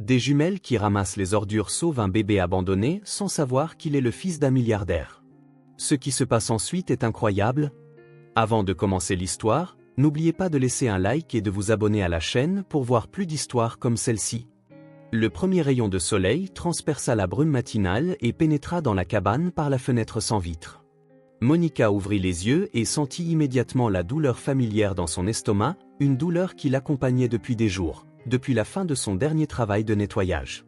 Des jumelles qui ramassent les ordures sauvent un bébé abandonné sans savoir qu'il est le fils d'un milliardaire. Ce qui se passe ensuite est incroyable. Avant de commencer l'histoire, n'oubliez pas de laisser un like et de vous abonner à la chaîne pour voir plus d'histoires comme celle-ci. Le premier rayon de soleil transperça la brume matinale et pénétra dans la cabane par la fenêtre sans vitre. Monica ouvrit les yeux et sentit immédiatement la douleur familière dans son estomac, une douleur qui l'accompagnait depuis des jours, depuis la fin de son dernier travail de nettoyage.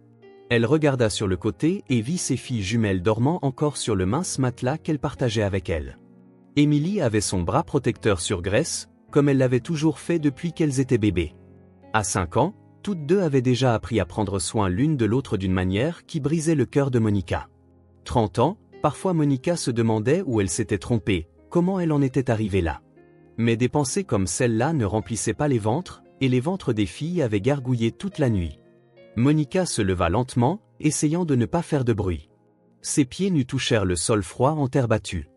Elle regarda sur le côté et vit ses filles jumelles dormant encore sur le mince matelas qu'elle partageait avec elle. Émilie avait son bras protecteur sur Grace, comme elle l'avait toujours fait depuis qu'elles étaient bébés. À 5 ans, toutes deux avaient déjà appris à prendre soin l'une de l'autre d'une manière qui brisait le cœur de Monica. 30 ans, parfois Monica se demandait où elle s'était trompée, comment elle en était arrivée là. Mais des pensées comme celle-là ne remplissaient pas les ventres, et les ventres des filles avaient gargouillé toute la nuit. Monica se leva lentement, essayant de ne pas faire de bruit. Ses pieds nus touchèrent le sol froid en terre battue.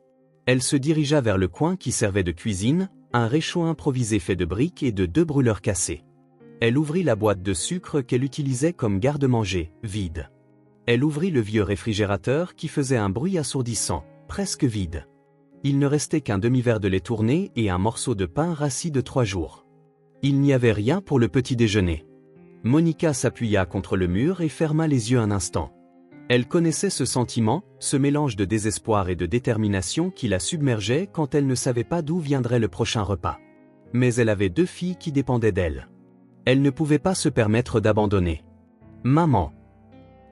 Elle se dirigea vers le coin qui servait de cuisine, un réchaud improvisé fait de briques et de 2 brûleurs cassés. Elle ouvrit la boîte de sucre qu'elle utilisait comme garde-manger, vide. Elle ouvrit le vieux réfrigérateur qui faisait un bruit assourdissant, presque vide. Il ne restait qu'un demi-verre de lait tourné et un morceau de pain rassis de 3 jours. Il n'y avait rien pour le petit déjeuner. Monica s'appuya contre le mur et ferma les yeux un instant. Elle connaissait ce sentiment, ce mélange de désespoir et de détermination qui la submergeait quand elle ne savait pas d'où viendrait le prochain repas. Mais elle avait 2 filles qui dépendaient d'elle. Elle ne pouvait pas se permettre d'abandonner. « Maman !»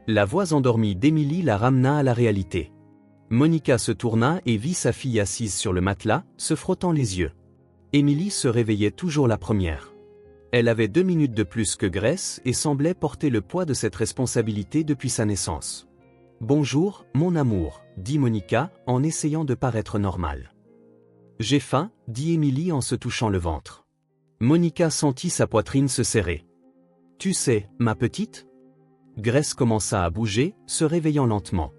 La voix endormie d'Émilie la ramena à la réalité. Monica se tourna et vit sa fille assise sur le matelas, se frottant les yeux. Émilie se réveillait toujours la première. Elle avait 2 minutes de plus que Grace et semblait porter le poids de cette responsabilité depuis sa naissance. « Bonjour, mon amour, » dit Monica en essayant de paraître normale. « J'ai faim, » dit Émilie en se touchant le ventre. Monica sentit sa poitrine se serrer. « Tu sais, ma petite ?» Grace commença à bouger, se réveillant lentement.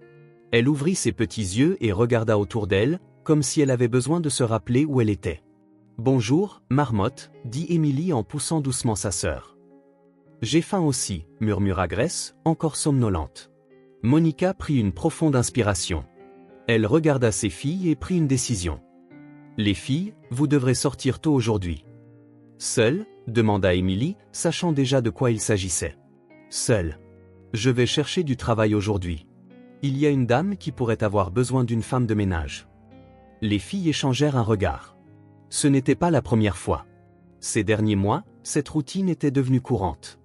Elle ouvrit ses petits yeux et regarda autour d'elle, comme si elle avait besoin de se rappeler où elle était. « Bonjour, marmotte, » dit Émilie en poussant doucement sa sœur. « J'ai faim aussi, » murmura Grace, encore somnolente. Monica prit une profonde inspiration. Elle regarda ses filles et prit une décision. « Les filles, vous devrez sortir tôt aujourd'hui. »« Seule ?» demanda Émilie, sachant déjà de quoi il s'agissait. « Seule. Je vais chercher du travail aujourd'hui. Il y a une dame qui pourrait avoir besoin d'une femme de ménage. » Les filles échangèrent un regard. Ce n'était pas la première fois. Ces derniers mois, cette routine était devenue courante.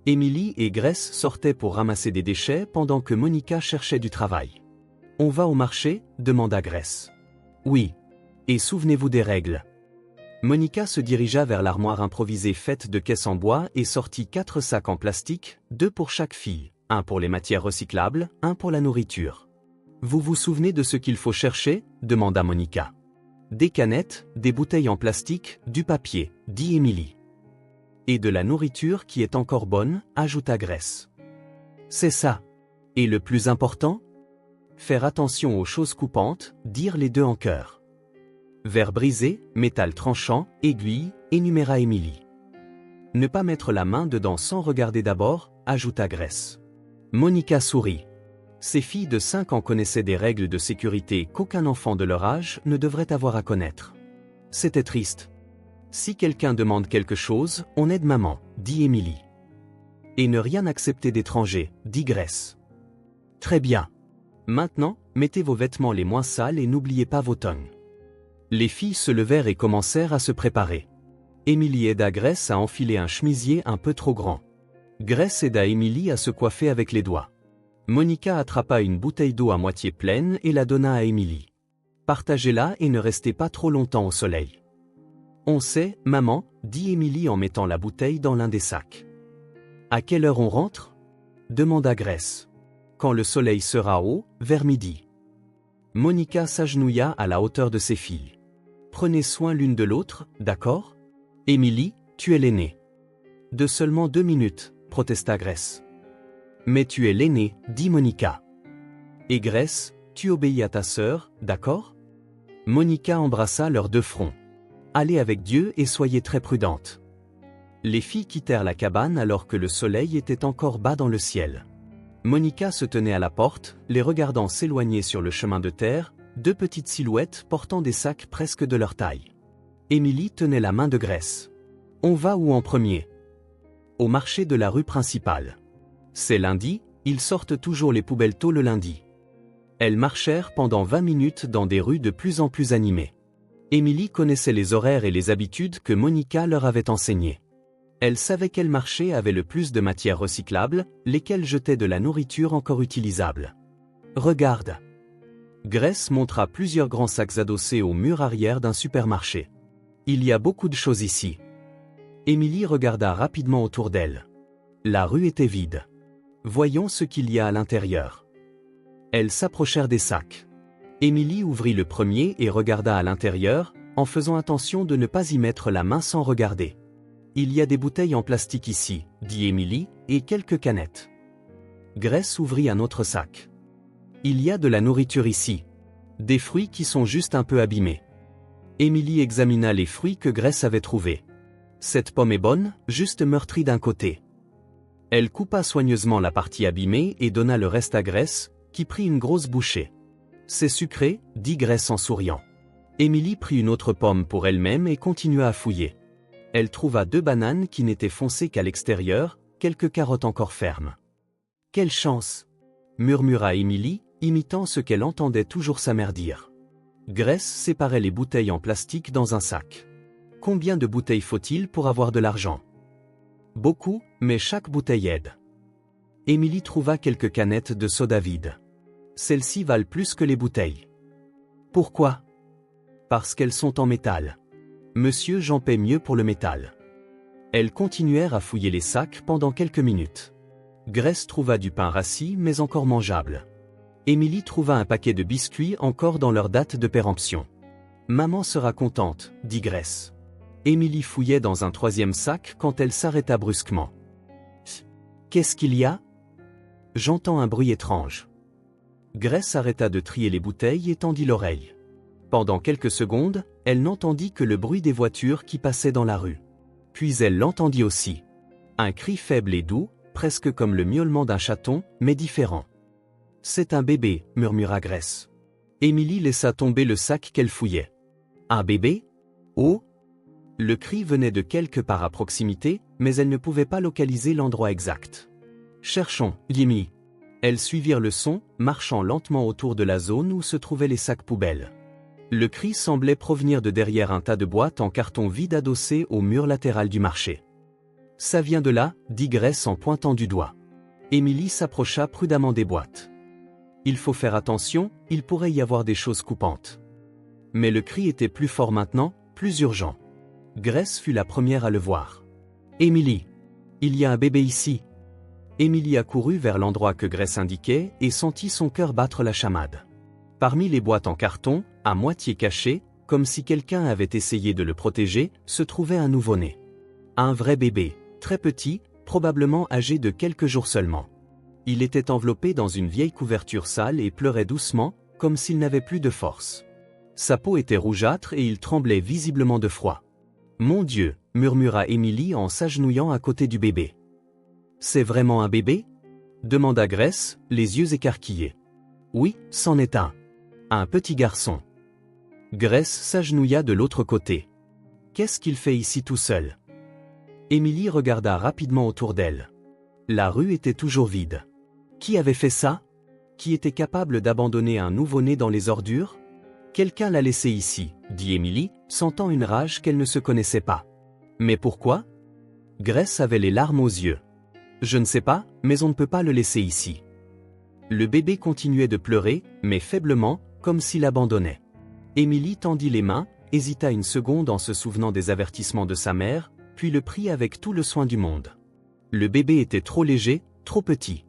Émilie et Grace sortaient pour ramasser des déchets pendant que Monica cherchait du travail. « On va au marché ?» demanda Grace. « Oui. Et souvenez-vous des règles. » Monica se dirigea vers l'armoire improvisée faite de caisses en bois et sortit 4 sacs en plastique, 2 pour chaque fille, un pour les matières recyclables, un pour la nourriture. « Vous vous souvenez de ce qu'il faut chercher ?» demanda Monica. « Des canettes, des bouteilles en plastique, du papier, » dit Émilie. « Et de la nourriture qui est encore bonne, » ajouta Grace. « C'est ça. Et le plus important ? Faire attention aux choses coupantes, dirent les deux en chœur. « Verre brisé, métal tranchant, aiguille, » énuméra Émilie. « Ne pas mettre la main dedans sans regarder d'abord, » ajouta Grace. Monica sourit. Ces filles de 5 ans connaissaient des règles de sécurité qu'aucun enfant de leur âge ne devrait avoir à connaître. C'était triste. « Si quelqu'un demande quelque chose, on aide maman, » dit Émilie. « Et ne rien accepter d'étranger, » dit Grace. « Très bien. Maintenant, mettez vos vêtements les moins sales et n'oubliez pas vos tongs. » Les filles se levèrent et commencèrent à se préparer. Émilie aida Grace à enfiler un chemisier un peu trop grand. Grace aida Émilie à se coiffer avec les doigts. Monica attrapa une bouteille d'eau à moitié pleine et la donna à Émilie. « Partagez-la et ne restez pas trop longtemps au soleil. »« On sait, maman, » dit Émilie en mettant la bouteille dans l'un des sacs. « À quelle heure on rentre ?» demanda Grace. « Quand le soleil sera haut, vers midi. » Monica s'agenouilla à la hauteur de ses filles. « Prenez soin l'une de l'autre, d'accord ? Émilie, tu es l'aînée. »« De seulement 2 minutes, » protesta Grace. « Mais tu es l'aînée, » dit Monica. « Et Grace, tu obéis à ta sœur, d'accord ? » Monica embrassa leurs 2 fronts. « Allez avec Dieu et soyez très prudente. » Les filles quittèrent la cabane alors que le soleil était encore bas dans le ciel. Monica se tenait à la porte, les regardant s'éloigner sur le chemin de terre, deux petites silhouettes portant des sacs presque de leur taille. Émilie tenait la main de Grace. « On va où en premier ?» « Au marché de la rue principale. C'est lundi, ils sortent toujours les poubelles tôt le lundi. » Elles marchèrent pendant 20 minutes dans des rues de plus en plus animées. Émilie connaissait les horaires et les habitudes que Monica leur avait enseignées. Elle savait quel marché avait le plus de matières recyclables, lesquelles jetaient de la nourriture encore utilisable. « Regarde !» Grace montra plusieurs grands sacs adossés au mur arrière d'un supermarché. « Il y a beaucoup de choses ici. » Émilie regarda rapidement autour d'elle. La rue était vide. « Voyons ce qu'il y a à l'intérieur. » Elles s'approchèrent des sacs. Émilie ouvrit le premier et regarda à l'intérieur, en faisant attention de ne pas y mettre la main sans regarder. « Il y a des bouteilles en plastique ici, » dit Émilie, et quelques canettes. Grace ouvrit un autre sac. « Il y a de la nourriture ici. Des fruits qui sont juste un peu abîmés. » Émilie examina les fruits que Grace avait trouvés. « Cette pomme est bonne, juste meurtrie d'un côté. » Elle coupa soigneusement la partie abîmée et donna le reste à Grace, qui prit une grosse bouchée. « C'est sucré, » dit Grace en souriant. Émilie prit une autre pomme pour elle-même et continua à fouiller. Elle trouva 2 bananes qui n'étaient foncées qu'à l'extérieur, quelques carottes encore fermes. « Quelle chance !» murmura Émilie, imitant ce qu'elle entendait toujours sa mère dire. Grace séparait les bouteilles en plastique dans un sac. Combien de bouteilles faut-il pour avoir de l'argent? Beaucoup, mais chaque bouteille aide. Émilie trouva quelques canettes de soda vide. Celles-ci valent plus que les bouteilles. Pourquoi? Parce qu'elles sont en métal. Monsieur j'en paie mieux pour le métal. Elles continuèrent à fouiller les sacs pendant quelques minutes. Grace trouva du pain rassis mais encore mangeable. Émilie trouva un paquet de biscuits encore dans leur date de péremption. Maman sera contente, dit Grace. Émilie fouillait dans un 3e sac quand elle s'arrêta brusquement. Qu'est-ce qu'il y a? J'entends un bruit étrange. Grace arrêta de trier les bouteilles et tendit l'oreille. Pendant quelques secondes, elle n'entendit que le bruit des voitures qui passaient dans la rue. Puis elle l'entendit aussi. Un cri faible et doux, presque comme le miaulement d'un chaton, mais différent. « C'est un bébé » murmura Grace. Émilie laissa tomber le sac qu'elle fouillait. « Un bébé? Oh !» Le cri venait de quelque part à proximité, mais elle ne pouvait pas localiser l'endroit exact. « Cherchons, Yimi. » Elles suivirent le son, marchant lentement autour de la zone où se trouvaient les sacs poubelles. Le cri semblait provenir de derrière un tas de boîtes en carton vide adossées au mur latéral du marché. « Ça vient de là » dit Grace en pointant du doigt. Émilie s'approcha prudemment des boîtes. « Il faut faire attention, il pourrait y avoir des choses coupantes. » Mais le cri était plus fort maintenant, plus urgent. Grace fut la première à le voir. « Émilie, il y a un bébé ici. » Émilie accourut vers l'endroit que Grace indiquait et sentit son cœur battre la chamade. Parmi les boîtes en carton, à moitié cachées, comme si quelqu'un avait essayé de le protéger, se trouvait un nouveau-né. Un vrai bébé, très petit, probablement âgé de quelques jours seulement. Il était enveloppé dans une vieille couverture sale et pleurait doucement, comme s'il n'avait plus de force. Sa peau était rougeâtre et il tremblait visiblement de froid. « Mon Dieu !» murmura Émilie en s'agenouillant à côté du bébé. « C'est vraiment un bébé ?» demanda Grace, les yeux écarquillés. « Oui, c'en est un. Un petit garçon. » Grace s'agenouilla de l'autre côté. « Qu'est-ce qu'il fait ici tout seul ?» Émilie regarda rapidement autour d'elle. La rue était toujours vide. Qui avait fait ça? Qui était capable d'abandonner un nouveau-né dans les ordures? Quelqu'un l'a laissé ici, dit Émilie, sentant une rage qu'elle ne se connaissait pas. Mais pourquoi? Grace avait les larmes aux yeux. Je ne sais pas, mais on ne peut pas le laisser ici. Le bébé continuait de pleurer, mais faiblement, comme s'il abandonnait. Émilie tendit les mains, hésita une seconde en se souvenant des avertissements de sa mère, puis le prit avec tout le soin du monde. Le bébé était trop léger, trop petit.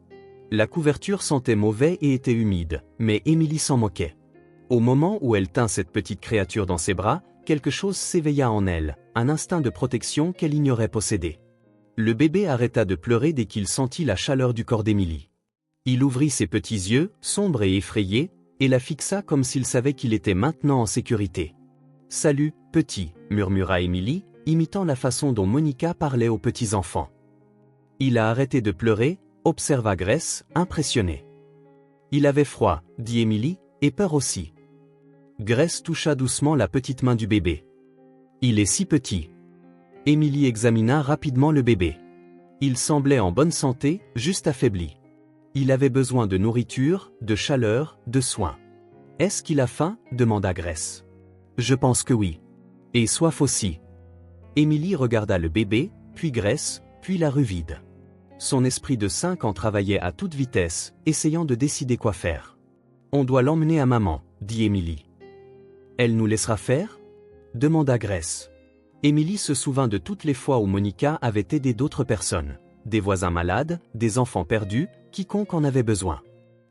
La couverture sentait mauvais et était humide, mais Émilie s'en moquait. Au moment où elle tint cette petite créature dans ses bras, quelque chose s'éveilla en elle, un instinct de protection qu'elle ignorait posséder. Le bébé arrêta de pleurer dès qu'il sentit la chaleur du corps d'Émilie. Il ouvrit ses petits yeux, sombres et effrayés, et la fixa comme s'il savait qu'il était maintenant en sécurité. « Salut, petit » murmura Émilie, imitant la façon dont Monica parlait aux petits-enfants. Il a arrêté de pleurer, observa Grace, impressionnée. Il avait froid, dit Emily, et peur aussi. Grace toucha doucement la petite main du bébé. Il est si petit. Emily examina rapidement le bébé. Il semblait en bonne santé, juste affaibli. Il avait besoin de nourriture, de chaleur, de soins. Est-ce qu'il a faim? Demanda Grace. Je pense que oui. Et soif aussi. Emily regarda le bébé, puis Grace, puis la rue vide. Son esprit de 5 ans travaillait à toute vitesse, essayant de décider quoi faire. On doit l'emmener à maman, dit Emily. Elle nous laissera faire? Demanda Grace. Emily se souvint de toutes les fois où Monica avait aidé d'autres personnes, des voisins malades, des enfants perdus, quiconque en avait besoin.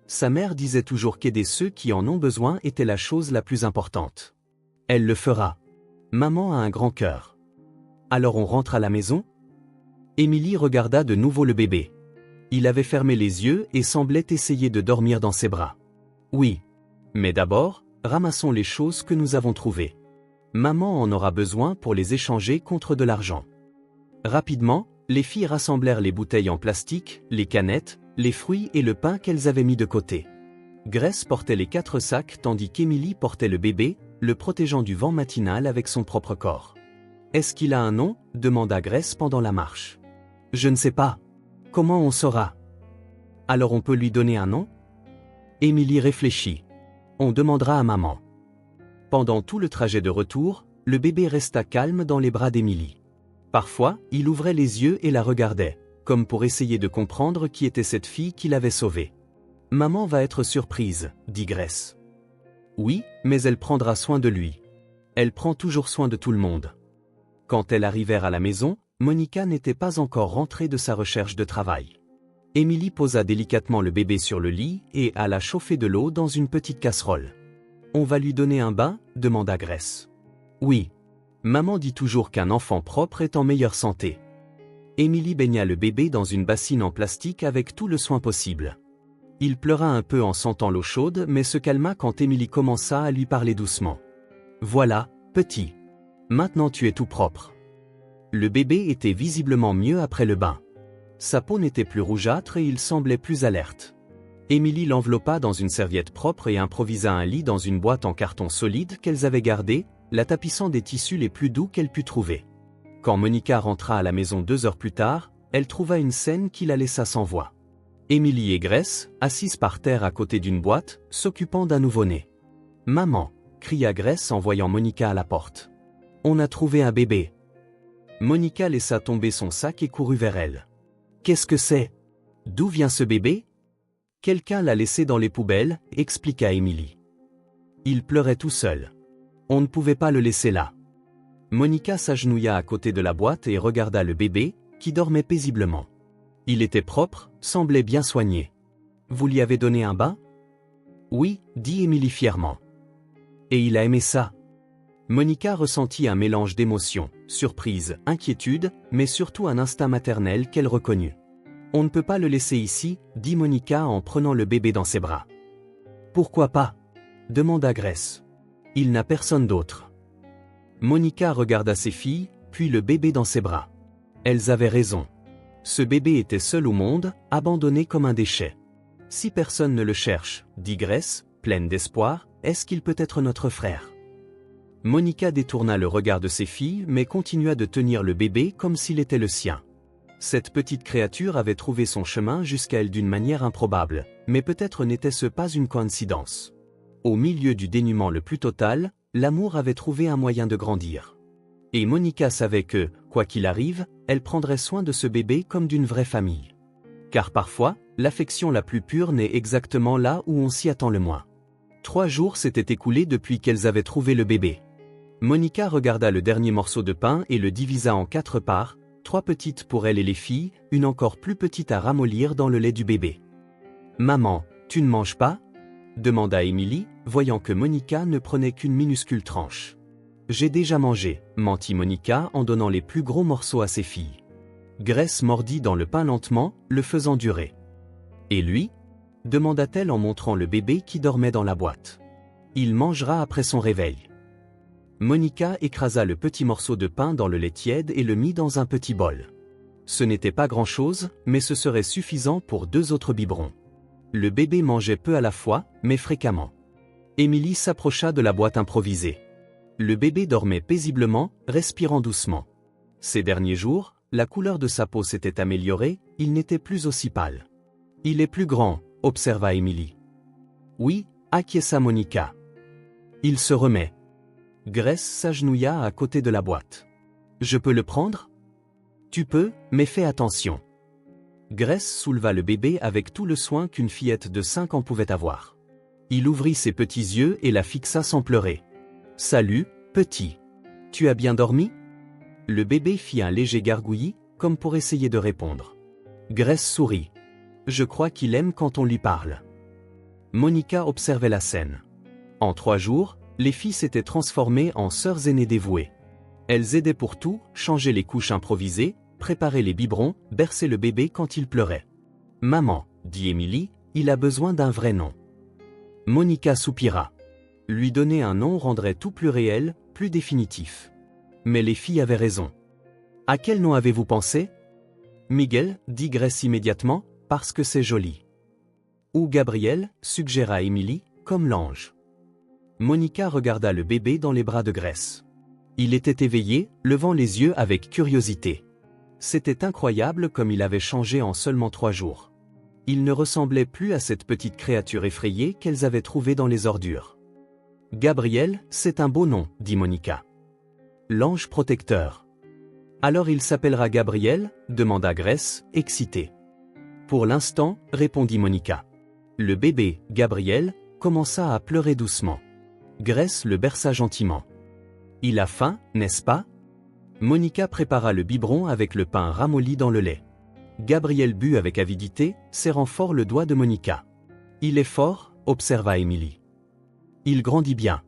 Sa mère disait toujours qu'aider ceux qui en ont besoin était la chose la plus importante. Elle le fera. Maman a un grand cœur. Alors on rentre à la maison? Emily regarda de nouveau le bébé. Il avait fermé les yeux et semblait essayer de dormir dans ses bras. Oui. Mais d'abord, ramassons les choses que nous avons trouvées. Maman en aura besoin pour les échanger contre de l'argent. Rapidement, les filles rassemblèrent les bouteilles en plastique, les canettes, les fruits et le pain qu'elles avaient mis de côté. Grace portait les 4 sacs tandis qu'Emily portait le bébé, le protégeant du vent matinal avec son propre corps. « Est-ce qu'il a un nom ?» demanda Grace pendant la marche. « Je ne sais pas. Comment on saura? Alors on peut lui donner un nom ?» Emily réfléchit. « On demandera à maman. » Pendant tout le trajet de retour, le bébé resta calme dans les bras d'Emily. Parfois, il ouvrait les yeux et la regardait, comme pour essayer de comprendre qui était cette fille qui l'avait sauvée. « Maman va être surprise, » dit Grace. « Oui, mais elle prendra soin de lui. Elle prend toujours soin de tout le monde. » Quand elles arrivèrent à la maison, Monica n'était pas encore rentrée de sa recherche de travail. Emily posa délicatement le bébé sur le lit et alla chauffer de l'eau dans une petite casserole. « On va lui donner un bain ?» demanda Grace. « Oui. Maman dit toujours qu'un enfant propre est en meilleure santé. » Emily baigna le bébé dans une bassine en plastique avec tout le soin possible. Il pleura un peu en sentant l'eau chaude mais se calma quand Emily commença à lui parler doucement. « Voilà, petit. Maintenant tu es tout propre. » Le bébé était visiblement mieux après le bain. Sa peau n'était plus rougeâtre et il semblait plus alerte. Emily l'enveloppa dans une serviette propre et improvisa un lit dans une boîte en carton solide qu'elles avaient gardée, la tapissant des tissus les plus doux qu'elle put trouver. Quand Monica rentra à la maison 2 heures plus tard, elle trouva une scène qui la laissa sans voix. Emily et Grace, assises par terre à côté d'une boîte, s'occupant d'un nouveau-né. « Maman !» cria Grace en voyant Monica à la porte. « On a trouvé un bébé. » Monica laissa tomber son sac et courut vers elle. « Qu'est-ce que c'est? D'où vient ce bébé? » Quelqu'un l'a laissé dans les poubelles, expliqua Emily. Il pleurait tout seul. On ne pouvait pas le laisser là. Monica s'agenouilla à côté de la boîte et regarda le bébé, qui dormait paisiblement. Il était propre, semblait bien soigné. Vous lui avez donné un bain? Oui, dit Emily fièrement. Et il a aimé ça. Monica ressentit un mélange d'émotions, surprise, inquiétude, mais surtout un instinct maternel qu'elle reconnut. On ne peut pas le laisser ici, dit Monica en prenant le bébé dans ses bras. Pourquoi pas? Demanda Grace. Il n'a personne d'autre. Monica regarda ses filles, puis le bébé dans ses bras. Elles avaient raison. Ce bébé était seul au monde, abandonné comme un déchet. Si personne ne le cherche, dit Grace, pleine d'espoir, est-ce qu'il peut être notre frère? Monica détourna le regard de ses filles mais continua de tenir le bébé comme s'il était le sien. Cette petite créature avait trouvé son chemin jusqu'à elle d'une manière improbable, mais peut-être n'était-ce pas une coïncidence. Au milieu du dénuement le plus total, l'amour avait trouvé un moyen de grandir. Et Monica savait que, quoi qu'il arrive, elle prendrait soin de ce bébé comme d'une vraie famille. Car parfois, l'affection la plus pure naît exactement là où on s'y attend le moins. 3 jours s'étaient écoulés depuis qu'elles avaient trouvé le bébé. Monica regarda le dernier morceau de pain et le divisa en 4 parts, 3 petites pour elle et les filles, une encore plus petite à ramollir dans le lait du bébé. « Maman, tu ne manges pas ?» demanda Emily, voyant que Monica ne prenait qu'une minuscule tranche. « J'ai déjà mangé », mentit Monica en donnant les plus gros morceaux à ses filles. Grace mordit dans le pain lentement, le faisant durer. « Et lui ?» demanda-t-elle en montrant le bébé qui dormait dans la boîte. « Il mangera après son réveil. » Monica écrasa le petit morceau de pain dans le lait tiède et le mit dans un petit bol. Ce n'était pas grand-chose, mais ce serait suffisant pour 2 autres biberons. Le bébé mangeait peu à la fois, mais fréquemment. Émilie s'approcha de la boîte improvisée. Le bébé dormait paisiblement, respirant doucement. Ces derniers jours, la couleur de sa peau s'était améliorée, il n'était plus aussi pâle. « Il est plus grand », observa Émilie. « Oui », acquiesça Monica. « Il se remet. » Grace s'agenouilla à côté de la boîte. « Je peux le prendre ? » « Tu peux, mais fais attention. » Grace souleva le bébé avec tout le soin qu'une fillette de 5 ans pouvait avoir. Il ouvrit ses petits yeux et la fixa sans pleurer. « Salut, petit. Tu as bien dormi ?» Le bébé fit un léger gargouillis, comme pour essayer de répondre. Grace sourit. « Je crois qu'il aime quand on lui parle. » Monica observait la scène. En 3 jours, les filles s'étaient transformées en sœurs aînées dévouées. Elles aidaient pour tout, changer les couches improvisées, préparer les biberons, bercer le bébé quand il pleurait. « Maman, » dit Émilie, « il a besoin d'un vrai nom. » Monica soupira. Lui donner un nom rendrait tout plus réel, plus définitif. Mais les filles avaient raison. « À quel nom avez-vous pensé ?»« Miguel, » dit Grace immédiatement, « parce que c'est joli. » Ou Gabriel, suggéra Émilie, comme l'ange. Monica regarda le bébé dans les bras de Grace. Il était éveillé, levant les yeux avec curiosité. C'était incroyable comme il avait changé en seulement 3 jours. Il ne ressemblait plus à cette petite créature effrayée qu'elles avaient trouvée dans les ordures. « Gabriel, c'est un beau nom, » dit Monica. « L'ange protecteur. »« Alors il s'appellera Gabriel ?» demanda Grace, excitée. « Pour l'instant, » répondit Monica. Le bébé, Gabriel, commença à pleurer doucement. Grace le berça gentiment. « Il a faim, n'est-ce pas ?» Monica prépara le biberon avec le pain ramolli dans le lait. Gabriel but avec avidité, serrant fort le doigt de Monica. « Il est fort ?» observa Émilie. « Il grandit bien. »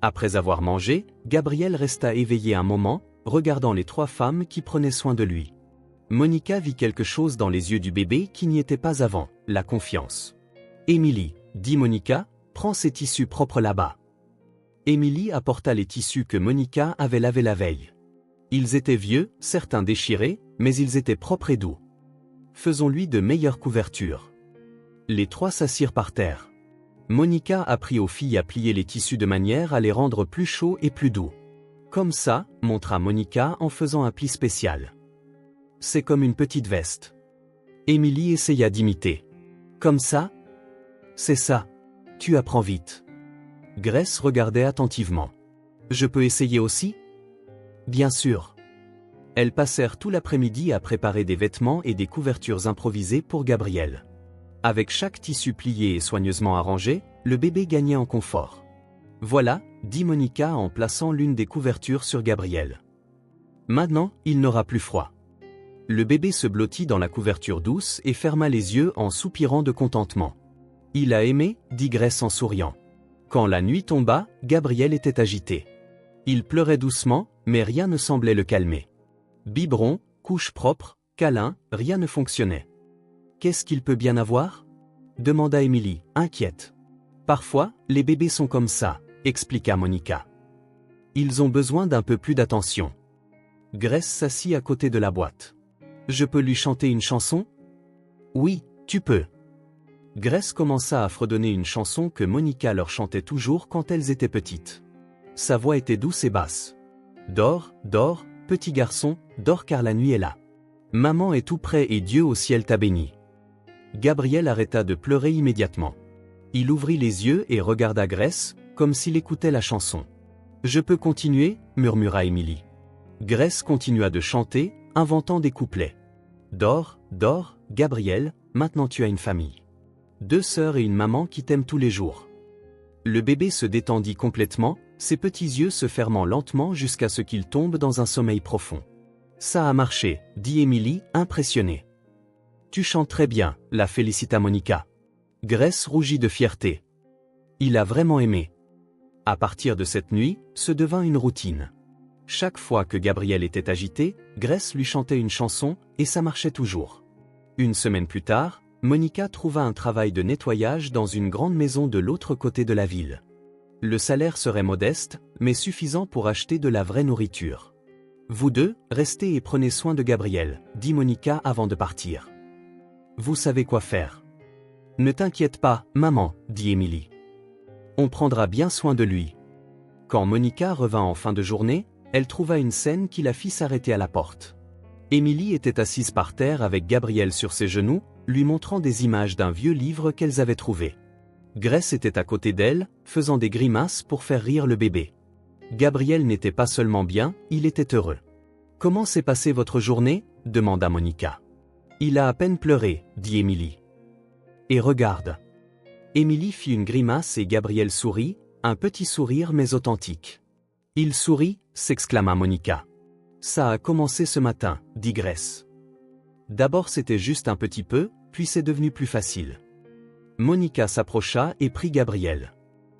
Après avoir mangé, Gabriel resta éveillé un moment, regardant les 3 femmes qui prenaient soin de lui. Monica vit quelque chose dans les yeux du bébé qui n'y était pas avant, la confiance. « Émilie, » dit Monica, « prends ces tissus propres là-bas. » Émilie apporta les tissus que Monica avait lavés la veille. Ils étaient vieux, certains déchirés, mais ils étaient propres et doux. Faisons-lui de meilleures couvertures. Les 3 s'assirent par terre. Monica apprit aux filles à plier les tissus de manière à les rendre plus chauds et plus doux. Comme ça, montra Monica en faisant un pli spécial. C'est comme une petite veste. Émilie essaya d'imiter. Comme ça ? C'est ça. Tu apprends vite. Grace regardait attentivement. Je peux essayer aussi ? Bien sûr. Elles passèrent tout l'après-midi à préparer des vêtements et des couvertures improvisées pour Gabriel. Avec chaque tissu plié et soigneusement arrangé, le bébé gagnait en confort. Voilà, dit Monica en plaçant l'une des couvertures sur Gabriel. Maintenant, il n'aura plus froid. Le bébé se blottit dans la couverture douce et ferma les yeux en soupirant de contentement. Il a aimé, dit Grace en souriant. Quand la nuit tomba, Gabriel était agité. Il pleurait doucement, mais rien ne semblait le calmer. Biberon, couche propre, câlin, rien ne fonctionnait. Qu'est-ce qu'il peut bien avoir ? demanda Émilie, inquiète. Parfois, les bébés sont comme ça, expliqua Monica. Ils ont besoin d'un peu plus d'attention. Grace s'assit à côté de la boîte. Je peux lui chanter une chanson ? Oui, tu peux. Grace commença à fredonner une chanson que Monica leur chantait toujours quand elles étaient petites. Sa voix était douce et basse. Dors, dors, petit garçon, dors car la nuit est là. Maman est tout près et Dieu au ciel t'a béni. Gabriel arrêta de pleurer immédiatement. Il ouvrit les yeux et regarda Grace, comme s'il écoutait la chanson. Je peux continuer, murmura Émilie. Grace continua de chanter, inventant des couplets. Dors, dors, Gabriel, maintenant tu as une famille. 2 sœurs et une maman qui t'aiment tous les jours. Le bébé se détendit complètement, ses petits yeux se fermant lentement jusqu'à ce qu'il tombe dans un sommeil profond. Ça a marché, dit Émilie, impressionnée. Tu chantes très bien, la félicita Monica. Grace rougit de fierté. Il a vraiment aimé. À partir de cette nuit, ce devint une routine. Chaque fois que Gabriel était agité, Grace lui chantait une chanson, et ça marchait toujours. Une semaine plus tard, Monica trouva un travail de nettoyage dans une grande maison de l'autre côté de la ville. Le salaire serait modeste, mais suffisant pour acheter de la vraie nourriture. Vous deux, restez et prenez soin de Gabriel, dit Monica avant de partir. Vous savez quoi faire. Ne t'inquiète pas, maman, dit Émilie. On prendra bien soin de lui. Quand Monica revint en fin de journée, elle trouva une scène qui la fit s'arrêter à la porte. Émilie était assise par terre avec Gabriel sur ses genoux, lui montrant des images d'un vieux livre qu'elles avaient trouvé. Grace était à côté d'elle, faisant des grimaces pour faire rire le bébé. Gabriel n'était pas seulement bien, il était heureux. « Comment s'est passée votre journée » demanda Monica. « Il a à peine pleuré, » dit Émilie. « Et regarde. » Émilie fit une grimace et Gabriel sourit, un petit sourire mais authentique. « Il sourit » s'exclama Monica. « Ça a commencé ce matin, » dit Grace. « D'abord c'était juste un petit peu, puis c'est devenu plus facile. » Monica s'approcha et prit Gabriel.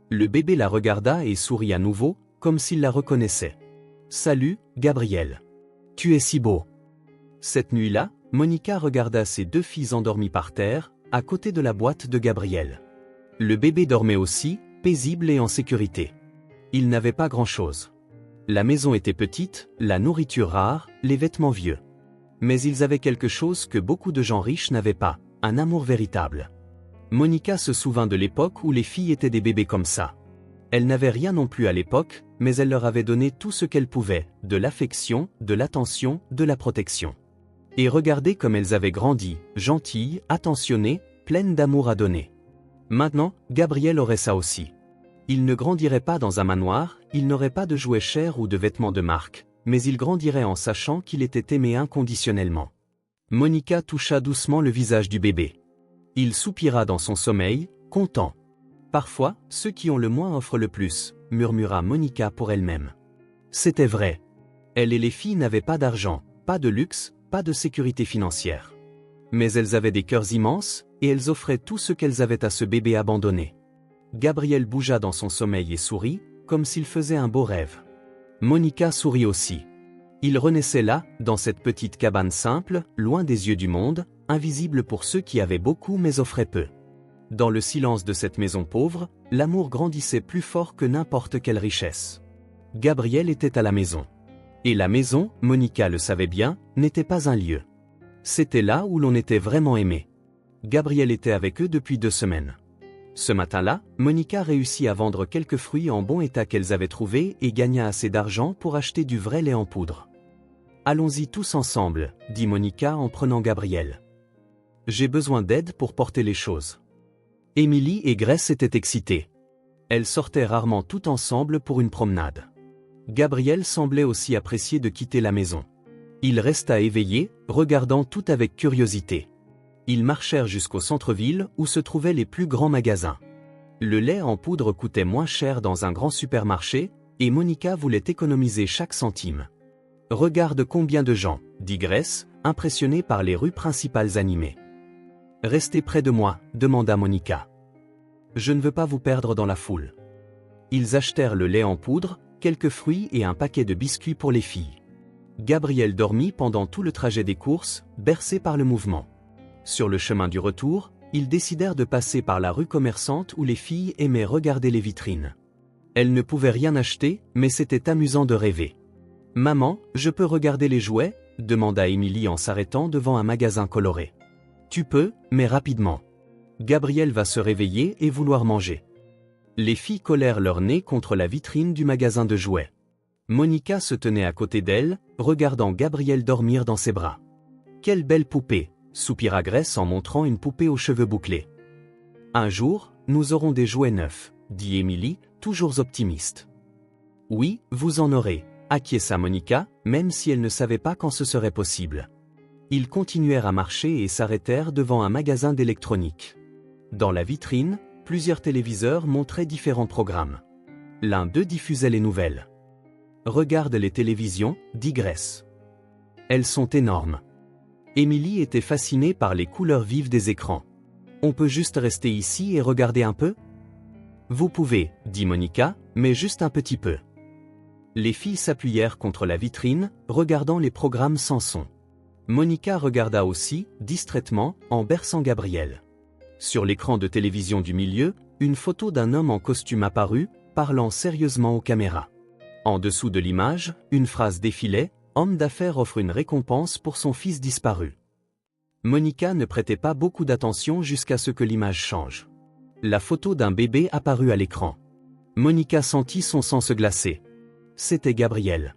Le bébé la regarda et sourit à nouveau, comme s'il la reconnaissait. « Salut, Gabriel. Tu es si beau. » Cette nuit-là, Monica regarda ses deux filles endormies par terre, à côté de la boîte de Gabriel. Le bébé dormait aussi, paisible et en sécurité. Il n'avait pas grand-chose. La maison était petite, la nourriture rare, les vêtements vieux. Mais ils avaient quelque chose que beaucoup de gens riches n'avaient pas, un amour véritable. Monica se souvint de l'époque où les filles étaient des bébés comme ça. Elle n'avait rien non plus à l'époque, mais elle leur avait donné tout ce qu'elle pouvait, de l'affection, de l'attention, de la protection. Et regardez comme elles avaient grandi, gentilles, attentionnées, pleines d'amour à donner. Maintenant, Gabriel aurait ça aussi. Il ne grandirait pas dans un manoir, il n'aurait pas de jouets chers ou de vêtements de marque, mais il grandirait en sachant qu'il était aimé inconditionnellement. Monica toucha doucement le visage du bébé. Il soupira dans son sommeil, content. Parfois, ceux qui ont le moins offrent le plus, murmura Monica pour elle-même. C'était vrai. Elle et les filles n'avaient pas d'argent, pas de luxe, pas de sécurité financière. Mais elles avaient des cœurs immenses, et elles offraient tout ce qu'elles avaient à ce bébé abandonné. Gabriel bougea dans son sommeil et sourit, comme s'il faisait un beau rêve. Monica sourit aussi. Il renaissait là, dans cette petite cabane simple, loin des yeux du monde, invisible pour ceux qui avaient beaucoup mais offraient peu. Dans le silence de cette maison pauvre, l'amour grandissait plus fort que n'importe quelle richesse. Gabriel était à la maison. Et la maison, Monica le savait bien, n'était pas un lieu. C'était là où l'on était vraiment aimé. Gabriel était avec eux depuis 2 semaines. Ce matin-là, Monica réussit à vendre quelques fruits en bon état qu'elles avaient trouvés et gagna assez d'argent pour acheter du vrai lait en poudre. « Allons-y tous ensemble, » dit Monica en prenant Gabriel. « J'ai besoin d'aide pour porter les choses. » Émilie et Grace étaient excitées. Elles sortaient rarement toutes ensemble pour une promenade. Gabriel semblait aussi apprécier de quitter la maison. Il resta éveillé, regardant tout avec curiosité. Ils marchèrent jusqu'au centre-ville où se trouvaient les plus grands magasins. Le lait en poudre coûtait moins cher dans un grand supermarché, et Monica voulait économiser chaque centime. « Regarde combien de gens, » dit Grace, impressionnée par les rues principales animées. « Restez près de moi, » demanda Monica. « Je ne veux pas vous perdre dans la foule. » Ils achetèrent le lait en poudre, quelques fruits et un paquet de biscuits pour les filles. Gabriel dormit pendant tout le trajet des courses, bercé par le mouvement. Sur le chemin du retour, ils décidèrent de passer par la rue commerçante où les filles aimaient regarder les vitrines. Elles ne pouvaient rien acheter, mais c'était amusant de rêver. « Maman, je peux regarder les jouets ?» demanda Émilie en s'arrêtant devant un magasin coloré. « Tu peux, mais rapidement. Gabriel va se réveiller et vouloir manger. » Les filles collèrent leur nez contre la vitrine du magasin de jouets. Monica se tenait à côté d'elle, regardant Gabriel dormir dans ses bras. « Quelle belle poupée !» soupira Grace en montrant une poupée aux cheveux bouclés. « Un jour, nous aurons des jouets neufs, » dit Émilie, toujours optimiste. « Oui, vous en aurez, » acquiesça Monica, même si elle ne savait pas quand ce serait possible. Ils continuèrent à marcher et s'arrêtèrent devant un magasin d'électronique. Dans la vitrine, plusieurs téléviseurs montraient différents programmes. L'un d'eux diffusait les nouvelles. « Regarde les télévisions, » dit Grace. « Elles sont énormes. » Émilie était fascinée par les couleurs vives des écrans. « On peut juste rester ici et regarder un peu ?»« Vous pouvez, » dit Monica, « mais juste un petit peu. » Les filles s'appuyèrent contre la vitrine, regardant les programmes sans son. Monica regarda aussi, distraitement, en berçant Gabriel. Sur l'écran de télévision du milieu, une photo d'un homme en costume apparut, parlant sérieusement aux caméras. En dessous de l'image, une phrase défilait, « Homme d'affaires offre une récompense pour son fils disparu ». Monica ne prêtait pas beaucoup d'attention jusqu'à ce que l'image change. La photo d'un bébé apparut à l'écran. Monica sentit son sang se glacer. C'était Gabriel.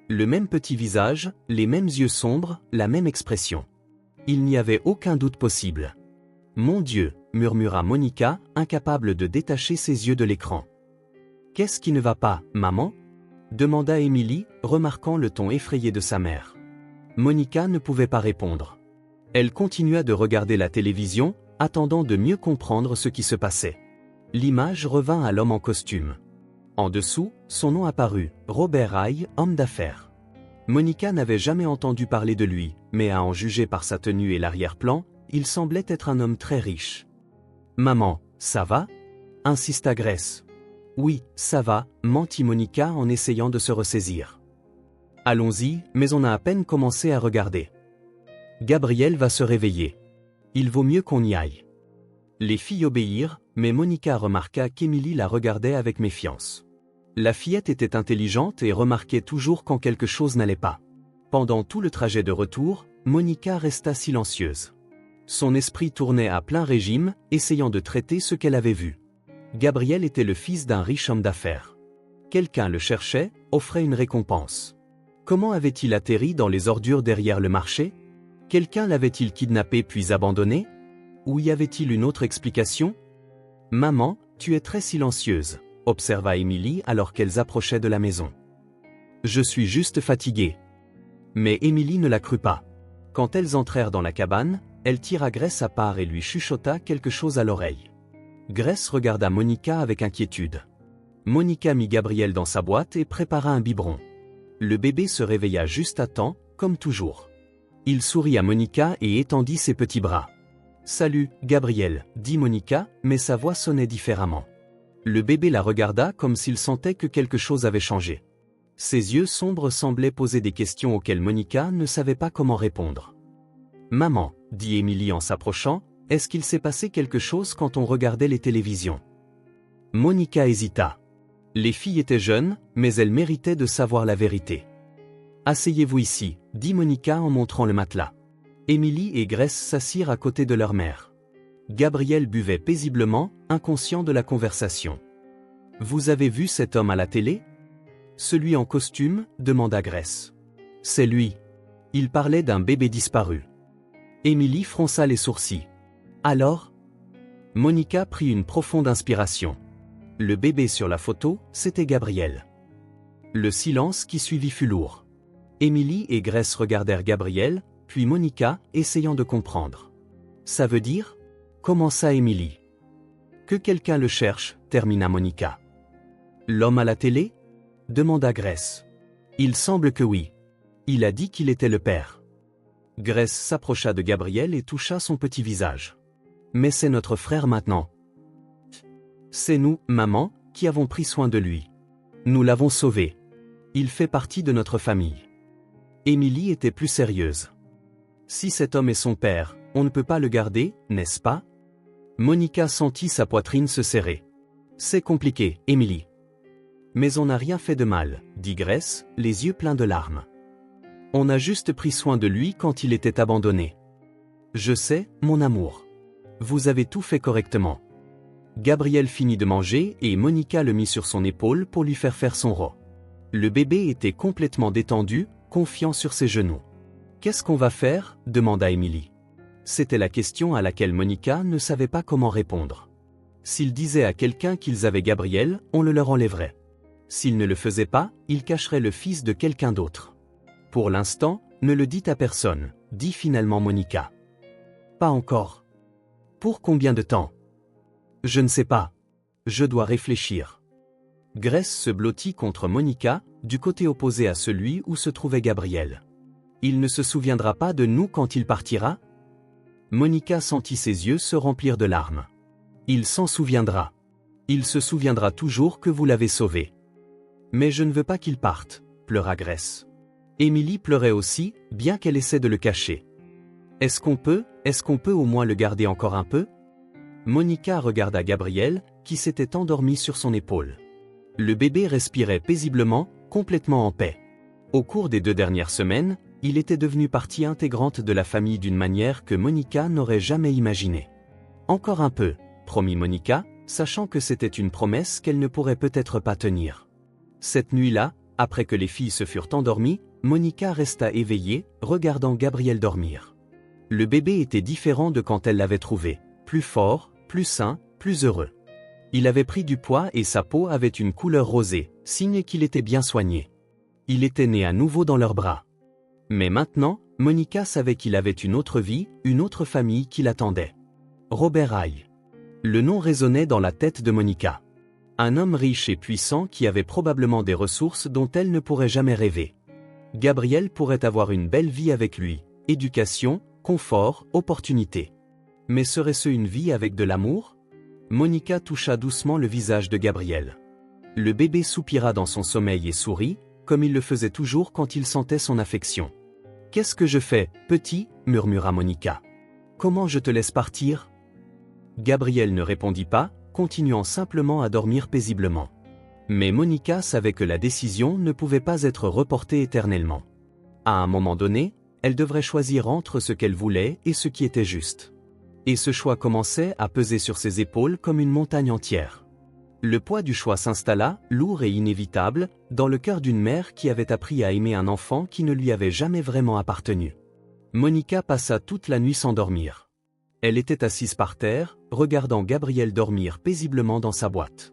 Le même petit visage, les mêmes yeux sombres, la même expression. Il n'y avait aucun doute possible. « Mon Dieu !» murmura Monica, incapable de détacher ses yeux de l'écran. « Qu'est-ce qui ne va pas, maman ?» demanda Émilie, remarquant le ton effrayé de sa mère. Monica ne pouvait pas répondre. Elle continua de regarder la télévision, attendant de mieux comprendre ce qui se passait. L'image revint à l'homme en costume. En dessous, son nom apparut, Robert Haï, homme d'affaires. Monica n'avait jamais entendu parler de lui, mais à en juger par sa tenue et l'arrière-plan, il semblait être un homme très riche. « Maman, ça va ?» insista Grace. « Oui, ça va », mentit Monica en essayant de se ressaisir. « Allons-y, mais on a à peine commencé à regarder. Gabriel va se réveiller. Il vaut mieux qu'on y aille. » Les filles obéirent, mais Monica remarqua qu'Émilie la regardait avec méfiance. La fillette était intelligente et remarquait toujours quand quelque chose n'allait pas. Pendant tout le trajet de retour, Monica resta silencieuse. Son esprit tournait à plein régime, essayant de traiter ce qu'elle avait vu. Gabriel était le fils d'un riche homme d'affaires. Quelqu'un le cherchait, offrait une récompense. Comment avait-il atterri dans les ordures derrière le marché? Quelqu'un l'avait-il kidnappé puis abandonné? Ou y avait-il une autre explication? « Maman, tu es très silencieuse », observa Émilie alors qu'elles approchaient de la maison. « Je suis juste fatiguée. » Mais Émilie ne la crut pas. Quand elles entrèrent dans la cabane, elle tira Grace à part et lui chuchota quelque chose à l'oreille. Grace regarda Monica avec inquiétude. Monica mit Gabriel dans sa boîte et prépara un biberon. Le bébé se réveilla juste à temps, comme toujours. Il sourit à Monica et étendit ses petits bras. « Salut, Gabriel », dit Monica, mais sa voix sonnait différemment. Le bébé la regarda comme s'il sentait que quelque chose avait changé. Ses yeux sombres semblaient poser des questions auxquelles Monica ne savait pas comment répondre. « Maman », dit Émilie en s'approchant, « est-ce qu'il s'est passé quelque chose quand on regardait les télévisions ?» Monica hésita. Les filles étaient jeunes, mais elles méritaient de savoir la vérité. « Asseyez-vous ici », dit Monica en montrant le matelas. Émilie et Grace s'assirent à côté de leur mère. Gabriel buvait paisiblement, inconscient de la conversation. « Vous avez vu cet homme à la télé ? » « Celui en costume ?» demanda Grace. « C'est lui. Il parlait d'un bébé disparu. » Émilie fronça les sourcils. « Alors ?» Monica prit une profonde inspiration. Le bébé sur la photo, c'était Gabriel. Le silence qui suivit fut lourd. Émilie et Grace regardèrent Gabriel, puis Monica, essayant de comprendre. « Ça veut dire ?» commença Émilie. « Que quelqu'un le cherche, termina Monica. « L'homme à la télé ?» demanda Grace. « Il semble que oui. Il a dit qu'il était le père. » Grace s'approcha de Gabriel et toucha son petit visage. « Mais c'est notre frère maintenant. C'est nous, maman, qui avons pris soin de lui. Nous l'avons sauvé. Il fait partie de notre famille. » Émilie était plus sérieuse. « Si cet homme est son père, on ne peut pas le garder, n'est-ce pas ?» Monica sentit sa poitrine se serrer. « C'est compliqué, Émilie. » « Mais on n'a rien fait de mal, » dit Grace, les yeux pleins de larmes. « On a juste pris soin de lui quand il était abandonné. »« Je sais, mon amour. Vous avez tout fait correctement. » Gabriel finit de manger et Monica le mit sur son épaule pour lui faire son rot. Le bébé était complètement détendu, confiant sur ses genoux. « Qu'est-ce qu'on va faire ?» demanda Émilie. C'était la question à laquelle Monica ne savait pas comment répondre. S'ils disaient à quelqu'un qu'ils avaient Gabriel, on le leur enlèverait. S'ils ne le faisaient pas, ils cacheraient le fils de quelqu'un d'autre. « Pour l'instant, ne le dites à personne », dit finalement Monica. « Pas encore. »« Pour combien de temps ?»« Je ne sais pas. Je dois réfléchir. » Grace se blottit contre Monica, du côté opposé à celui où se trouvait Gabriel. « Il ne se souviendra pas de nous quand il partira ?» Monica sentit ses yeux se remplir de larmes. « Il s'en souviendra. Il se souviendra toujours que vous l'avez sauvé. » « Mais je ne veux pas qu'il parte, » pleura Grace. Émilie pleurait aussi, bien qu'elle essaie de le cacher. « Est-ce qu'on peut au moins le garder encore un peu ?» Monica regarda Gabriel, qui s'était endormi sur son épaule. Le bébé respirait paisiblement, complètement en paix. Au cours des 2 dernières semaines, il était devenu partie intégrante de la famille d'une manière que Monica n'aurait jamais imaginée. Encore un peu, promit Monica, sachant que c'était une promesse qu'elle ne pourrait peut-être pas tenir. Cette nuit-là, après que les filles se furent endormies, Monica resta éveillée, regardant Gabriel dormir. Le bébé était différent de quand elle l'avait trouvé, plus fort, plus sain, plus heureux. Il avait pris du poids et sa peau avait une couleur rosée, signe qu'il était bien soigné. Il était né à nouveau dans leurs bras. Mais maintenant, Monica savait qu'il avait une autre vie, une autre famille qui l'attendait. Robert Haï. Le nom résonnait dans la tête de Monica. Un homme riche et puissant qui avait probablement des ressources dont elle ne pourrait jamais rêver. Gabriel pourrait avoir une belle vie avec lui, éducation, confort, opportunité. Mais serait-ce une vie avec de l'amour? Monica toucha doucement le visage de Gabriel. Le bébé soupira dans son sommeil et sourit, comme il le faisait toujours quand il sentait son affection. « Qu'est-ce que je fais, petit ?» murmura Monica. « Comment je te laisse partir ?» Gabriel ne répondit pas, continuant simplement à dormir paisiblement. Mais Monica savait que la décision ne pouvait pas être reportée éternellement. À un moment donné, elle devrait choisir entre ce qu'elle voulait et ce qui était juste. Et ce choix commençait à peser sur ses épaules comme une montagne entière. Le poids du choix s'installa, lourd et inévitable, dans le cœur d'une mère qui avait appris à aimer un enfant qui ne lui avait jamais vraiment appartenu. Monica passa toute la nuit sans dormir. Elle était assise par terre, regardant Gabriel dormir paisiblement dans sa boîte.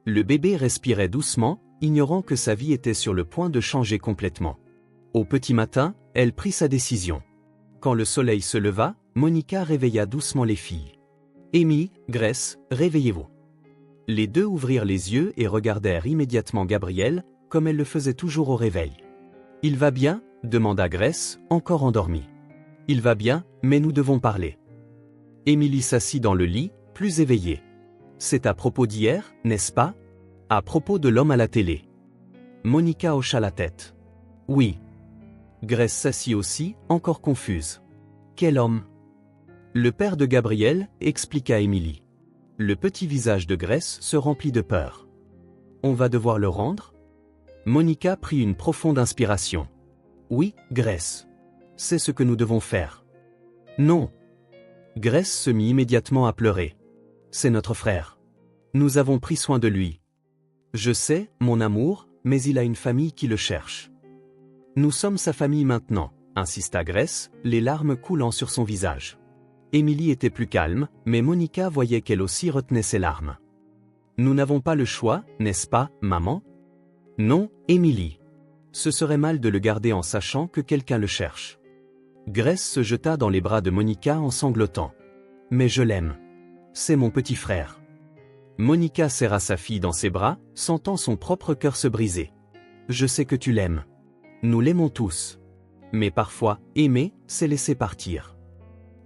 Le bébé respirait doucement, ignorant que sa vie était sur le point de changer complètement. Au petit matin, elle prit sa décision. Quand le soleil se leva, Monica réveilla doucement les filles. « Amy, Grace, réveillez-vous. » Les deux ouvrirent les yeux et regardèrent immédiatement Gabriel, comme elle le faisait toujours au réveil. « Il va bien ?» demanda Grace, encore endormie. « Il va bien, mais nous devons parler. » Émilie s'assit dans le lit, plus éveillée. « C'est à propos d'hier, n'est-ce pas? À propos de l'homme à la télé. » Monica hocha la tête. « Oui. » Grace s'assit aussi, encore confuse. « Quel homme? » Le père de Gabriel, expliqua Émilie. Le petit visage de Grace se remplit de peur. « On va devoir le rendre ?» Monica prit une profonde inspiration. « Oui, Grace. C'est ce que nous devons faire. »« Non. » Grace se mit immédiatement à pleurer. « C'est notre frère. Nous avons pris soin de lui. Je sais, mon amour, mais il a une famille qui le cherche. »« Nous sommes sa famille maintenant, » insista Grace, les larmes coulant sur son visage. Émilie était plus calme, mais Monica voyait qu'elle aussi retenait ses larmes. « Nous n'avons pas le choix, n'est-ce pas, maman? »« Non, Émilie. Ce serait mal de le garder en sachant que quelqu'un le cherche. » Grace se jeta dans les bras de Monica en sanglotant. « Mais je l'aime. C'est mon petit frère. » Monica serra sa fille dans ses bras, sentant son propre cœur se briser. « Je sais que tu l'aimes. Nous l'aimons tous. Mais parfois, aimer, c'est laisser partir. »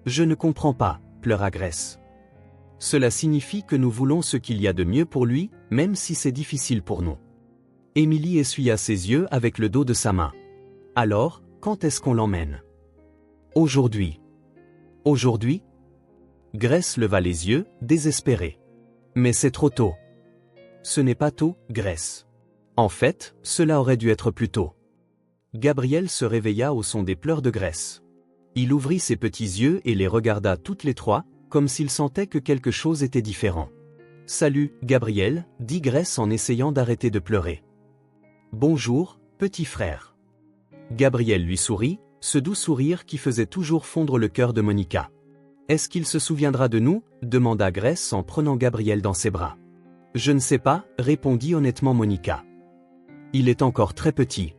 « Je ne comprends pas, » pleura Grace. « Cela signifie que nous voulons ce qu'il y a de mieux pour lui, même si c'est difficile pour nous. » Émilie essuya ses yeux avec le dos de sa main. « Alors, quand est-ce qu'on l'emmène? »« Aujourd'hui. »« Aujourd'hui ?» Grace leva les yeux, désespérée. « Mais c'est trop tôt. »« Ce n'est pas tôt, Grace. En fait, cela aurait dû être plus tôt. » Gabriel se réveilla au son des pleurs de Grace. Il ouvrit ses petits yeux et les regarda toutes les trois, comme s'il sentait que quelque chose était différent. « Salut, Gabriel, » dit Grace en essayant d'arrêter de pleurer. « Bonjour, petit frère. » Gabriel lui sourit, ce doux sourire qui faisait toujours fondre le cœur de Monica. « Est-ce qu'il se souviendra de nous ?» demanda Grace en prenant Gabriel dans ses bras. « Je ne sais pas, » répondit honnêtement Monica. « Il est encore très petit. »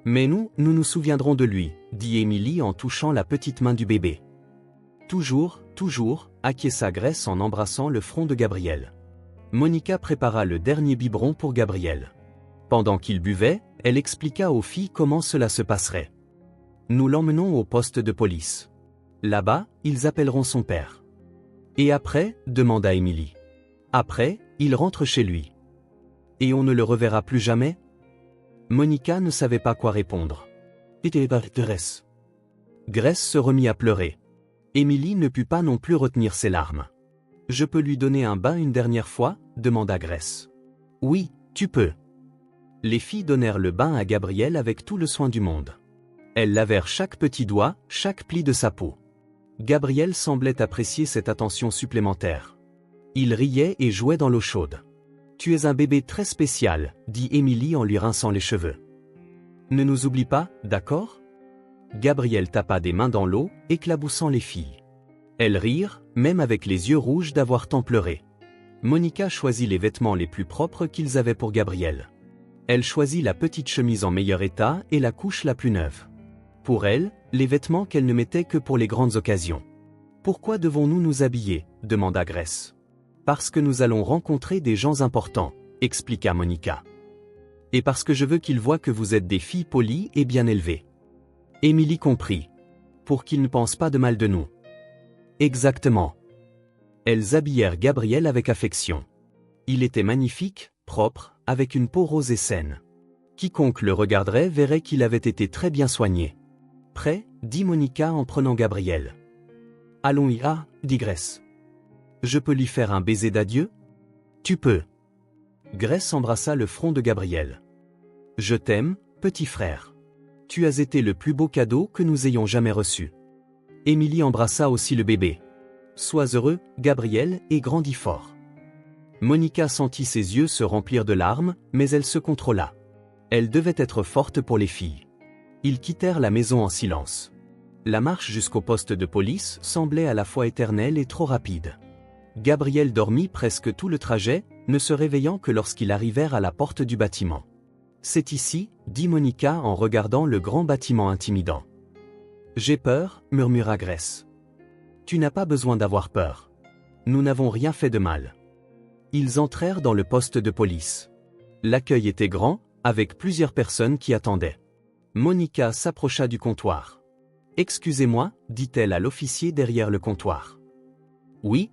« Mais nous nous souviendrons de lui, » dit Émilie en touchant la petite main du bébé. « Toujours, toujours, » acquiesça Grace en embrassant le front de Gabriel. Monica prépara le dernier biberon pour Gabriel. Pendant qu'il buvait, elle expliqua aux filles comment cela se passerait. « Nous l'emmenons au poste de police. Là-bas, ils appelleront son père. »« Et après ?» demanda Émilie. « Après, il rentre chez lui. »« Et on ne le reverra plus jamais ?» Monica ne savait pas quoi répondre. Grace. Grace se remit à pleurer. Émilie ne put pas non plus retenir ses larmes. « Je peux lui donner un bain une dernière fois ?» demanda Grace. « Oui, Tu peux. Les filles donnèrent le bain à Gabriel avec tout le soin du monde. Elles lavèrent chaque petit doigt, chaque pli de sa peau. Gabriel semblait apprécier cette attention supplémentaire. Il riait et jouait dans l'eau chaude. « Tu es un bébé très spécial », dit Émilie en lui rinçant les cheveux. « Ne nous oublie pas, d'accord ?» Gabriel tapa des mains dans l'eau, éclaboussant les filles. Elles rirent, même avec les yeux rouges d'avoir tant pleuré. Monica choisit les vêtements les plus propres qu'ils avaient pour Gabriel. Elle choisit la petite chemise en meilleur état et la couche la plus neuve. Pour elle, les vêtements qu'elle ne mettait que pour les grandes occasions. « Pourquoi devons-nous nous habiller ?» demanda Grace. « Parce que nous allons rencontrer des gens importants », expliqua Monica. « Et parce que je veux qu'ils voient que vous êtes des filles polies et bien élevées. » Émilie comprit. « Pour qu'ils ne pensent pas de mal de nous. » Exactement. Elles habillèrent Gabriel avec affection. Il était magnifique, propre, avec une peau rose et saine. Quiconque le regarderait verrait qu'il avait été très bien soigné. « Prêt ?» dit Monica en prenant Gabriel. « Allons y, dit Grace. Je peux lui faire un baiser d'adieu ? Tu peux. Grace embrassa le front de Gabriel. Je t'aime, petit frère. Tu as été le plus beau cadeau que nous ayons jamais reçu. Émilie embrassa aussi le bébé. Sois heureux, Gabriel, et grandis fort. Monica sentit ses yeux se remplir de larmes, mais elle se contrôla. Elle devait être forte pour les filles. Ils quittèrent la maison en silence. La marche jusqu'au poste de police semblait à la fois éternelle et trop rapide. Gabriel dormit presque tout le trajet, ne se réveillant que lorsqu'ils arrivèrent à la porte du bâtiment. « C'est ici » dit Monica en regardant le grand bâtiment intimidant. « J'ai peur » murmura Grace. « Tu n'as pas besoin d'avoir peur. Nous n'avons rien fait de mal. » Ils entrèrent dans le poste de police. L'accueil était grand, avec plusieurs personnes qui attendaient. Monica s'approcha du comptoir. « Excusez-moi » dit-elle à l'officier derrière le comptoir. « Oui ?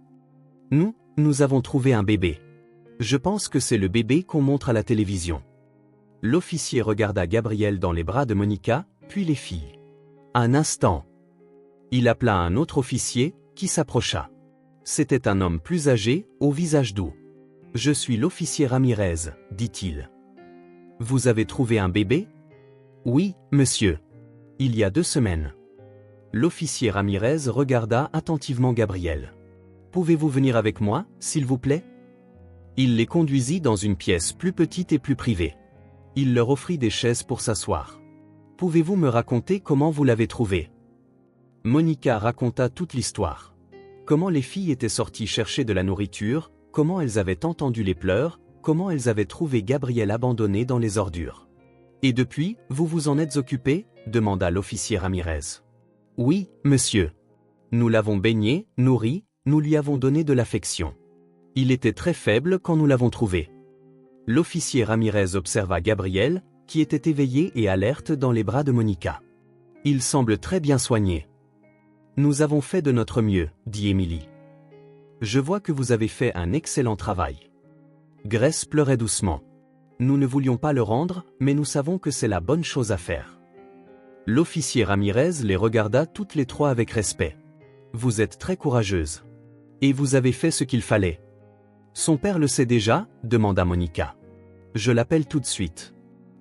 Nous avons trouvé un bébé. Je pense que c'est le bébé qu'on montre à la télévision. » L'officier regarda Gabriel dans les bras de Monica, puis les filles. Un instant. Il appela un autre officier, qui s'approcha. C'était un homme plus âgé, au visage doux. « Je suis l'officier Ramirez, » dit-il. « Vous avez trouvé un bébé ? » « Oui, monsieur. Il y a 2 semaines. » L'officier Ramirez regarda attentivement Gabriel. « Pouvez-vous venir avec moi, s'il vous plaît ?» Il les conduisit dans une pièce plus petite et plus privée. Il leur offrit des chaises pour s'asseoir. « Pouvez-vous me raconter comment vous l'avez trouvé ?» Monica raconta toute l'histoire. Comment les filles étaient sorties chercher de la nourriture, comment elles avaient entendu les pleurs, comment elles avaient trouvé Gabriel abandonné dans les ordures. « Et depuis, vous vous en êtes occupé ?» demanda l'officier Ramirez. « Oui, monsieur. Nous l'avons baigné, nourri, nous lui avons donné de l'affection. Il était très faible quand nous l'avons trouvé. » L'officier Ramirez observa Gabriel, qui était éveillé et alerte dans les bras de Monica. « Il semble très bien soigné. »« Nous avons fait de notre mieux, » dit Émilie. « Je vois que vous avez fait un excellent travail. » Grace pleurait doucement. Nous ne voulions pas le rendre, mais nous savons que c'est la bonne chose à faire. L'officier Ramirez les regarda toutes les trois avec respect. Vous êtes très courageuse. Et vous avez fait ce qu'il fallait. Son père le sait déjà, demanda Monica. Je l'appelle tout de suite.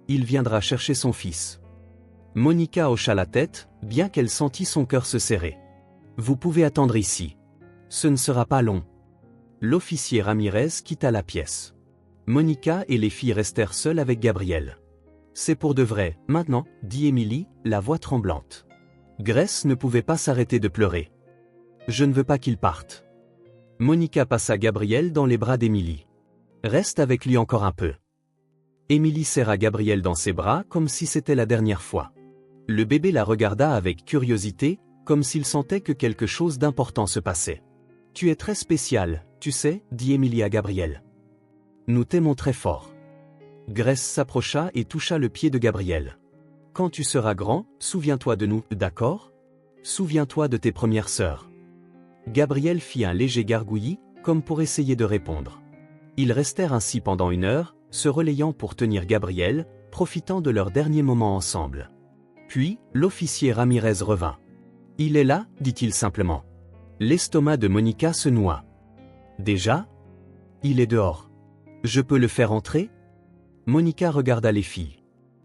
Il viendra chercher son fils. Monica hocha la tête, bien qu'elle sentît son cœur se serrer. Vous pouvez attendre ici. Ce ne sera pas long. L'officier Ramirez quitta la pièce. Monica et les filles restèrent seules avec Gabriel. C'est pour de vrai, maintenant, dit Émilie, la voix tremblante. Grace ne pouvait pas s'arrêter de pleurer. Je ne veux pas qu'il parte. Monica passa Gabriel dans les bras d'Émilie. Reste avec lui encore un peu. Émilie serra Gabriel dans ses bras comme si c'était la dernière fois. Le bébé la regarda avec curiosité, comme s'il sentait que quelque chose d'important se passait. Tu es très spécial, tu sais, dit Émilie à Gabriel. Nous t'aimons très fort. Grace s'approcha et toucha le pied de Gabriel. Quand tu seras grand, souviens-toi de nous, d'accord ? Souviens-toi de tes premières sœurs. Gabriel fit un léger gargouillis, comme pour essayer de répondre. Ils restèrent ainsi pendant 1 heure, se relayant pour tenir Gabriel, profitant de leurs derniers moments ensemble. Puis, l'officier Ramirez revint. Il est là, dit-il simplement. L'estomac de Monica se noua. Déjà ? Il est dehors. Je peux le faire entrer ? Monica regarda les filles.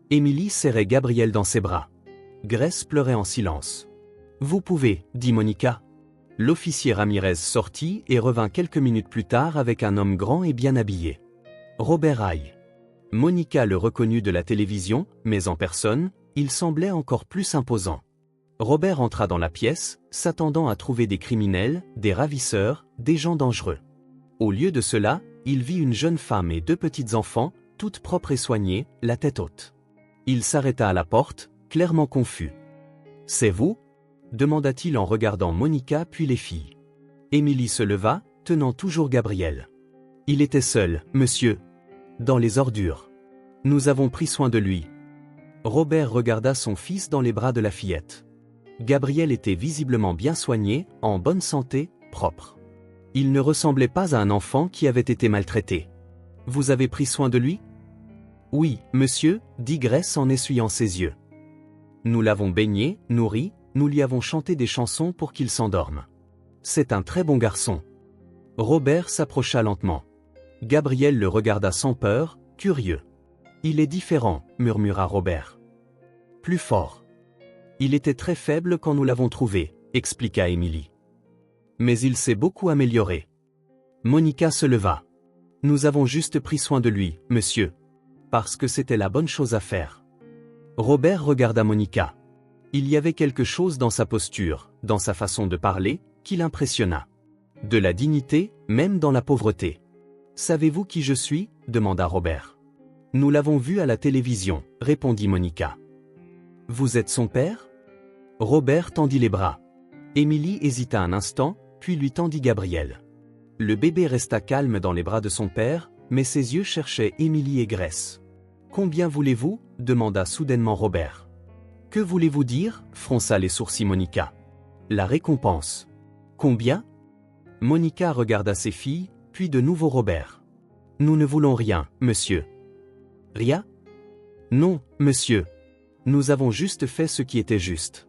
Émilie serrait Gabriel dans ses bras. Grace pleurait en silence. Vous pouvez, dit Monica. L'officier Ramirez sortit et revint quelques minutes plus tard avec un homme grand et bien habillé. Robert Haye. Monica le reconnut de la télévision, mais en personne, il semblait encore plus imposant. Robert entra dans la pièce, s'attendant à trouver des criminels, des ravisseurs, des gens dangereux. Au lieu de cela, il vit une jeune femme et 2 petits enfants, toutes propres et soignées, la tête haute. Il s'arrêta à la porte, clairement confus. « C'est vous » demanda-t-il en regardant Monica puis les filles. Émilie se leva, tenant toujours Gabriel. « Il était seul, monsieur. Dans les ordures. Nous avons pris soin de lui. » Robert regarda son fils dans les bras de la fillette. Gabriel était visiblement bien soigné, en bonne santé, propre. Il ne ressemblait pas à un enfant qui avait été maltraité. « Vous avez pris soin de lui ?»« Oui, monsieur, » dit Grace en essuyant ses yeux. « Nous l'avons baigné, nourri, nous lui avons chanté des chansons pour qu'il s'endorme. C'est un très bon garçon. » Robert s'approcha lentement. Gabriel le regarda sans peur, curieux. « Il est différent, » murmura Robert. « Plus fort. »« Il était très faible quand nous l'avons trouvé, » expliqua Émilie. « Mais il s'est beaucoup amélioré. » Monica se leva. « Nous avons juste pris soin de lui, monsieur. Parce que c'était la bonne chose à faire. » Robert regarda Monica. Il y avait quelque chose dans sa posture, dans sa façon de parler, qui l'impressionna. De la dignité, même dans la pauvreté. « Savez-vous qui je suis » demanda Robert. « Nous l'avons vu à la télévision » répondit Monica. « Vous êtes son père » Robert tendit les bras. Émilie hésita un instant, puis lui tendit Gabriel. Le bébé resta calme dans les bras de son père, mais ses yeux cherchaient Émilie et Grace. « Combien voulez-vous » demanda soudainement Robert. « Que voulez-vous dire » fronça les sourcils Monica. « La récompense. »« Combien » Monica regarda ses filles, puis de nouveau Robert. « Nous ne voulons rien, monsieur. »« Rien » ? Non, monsieur. Nous avons juste fait ce qui était juste.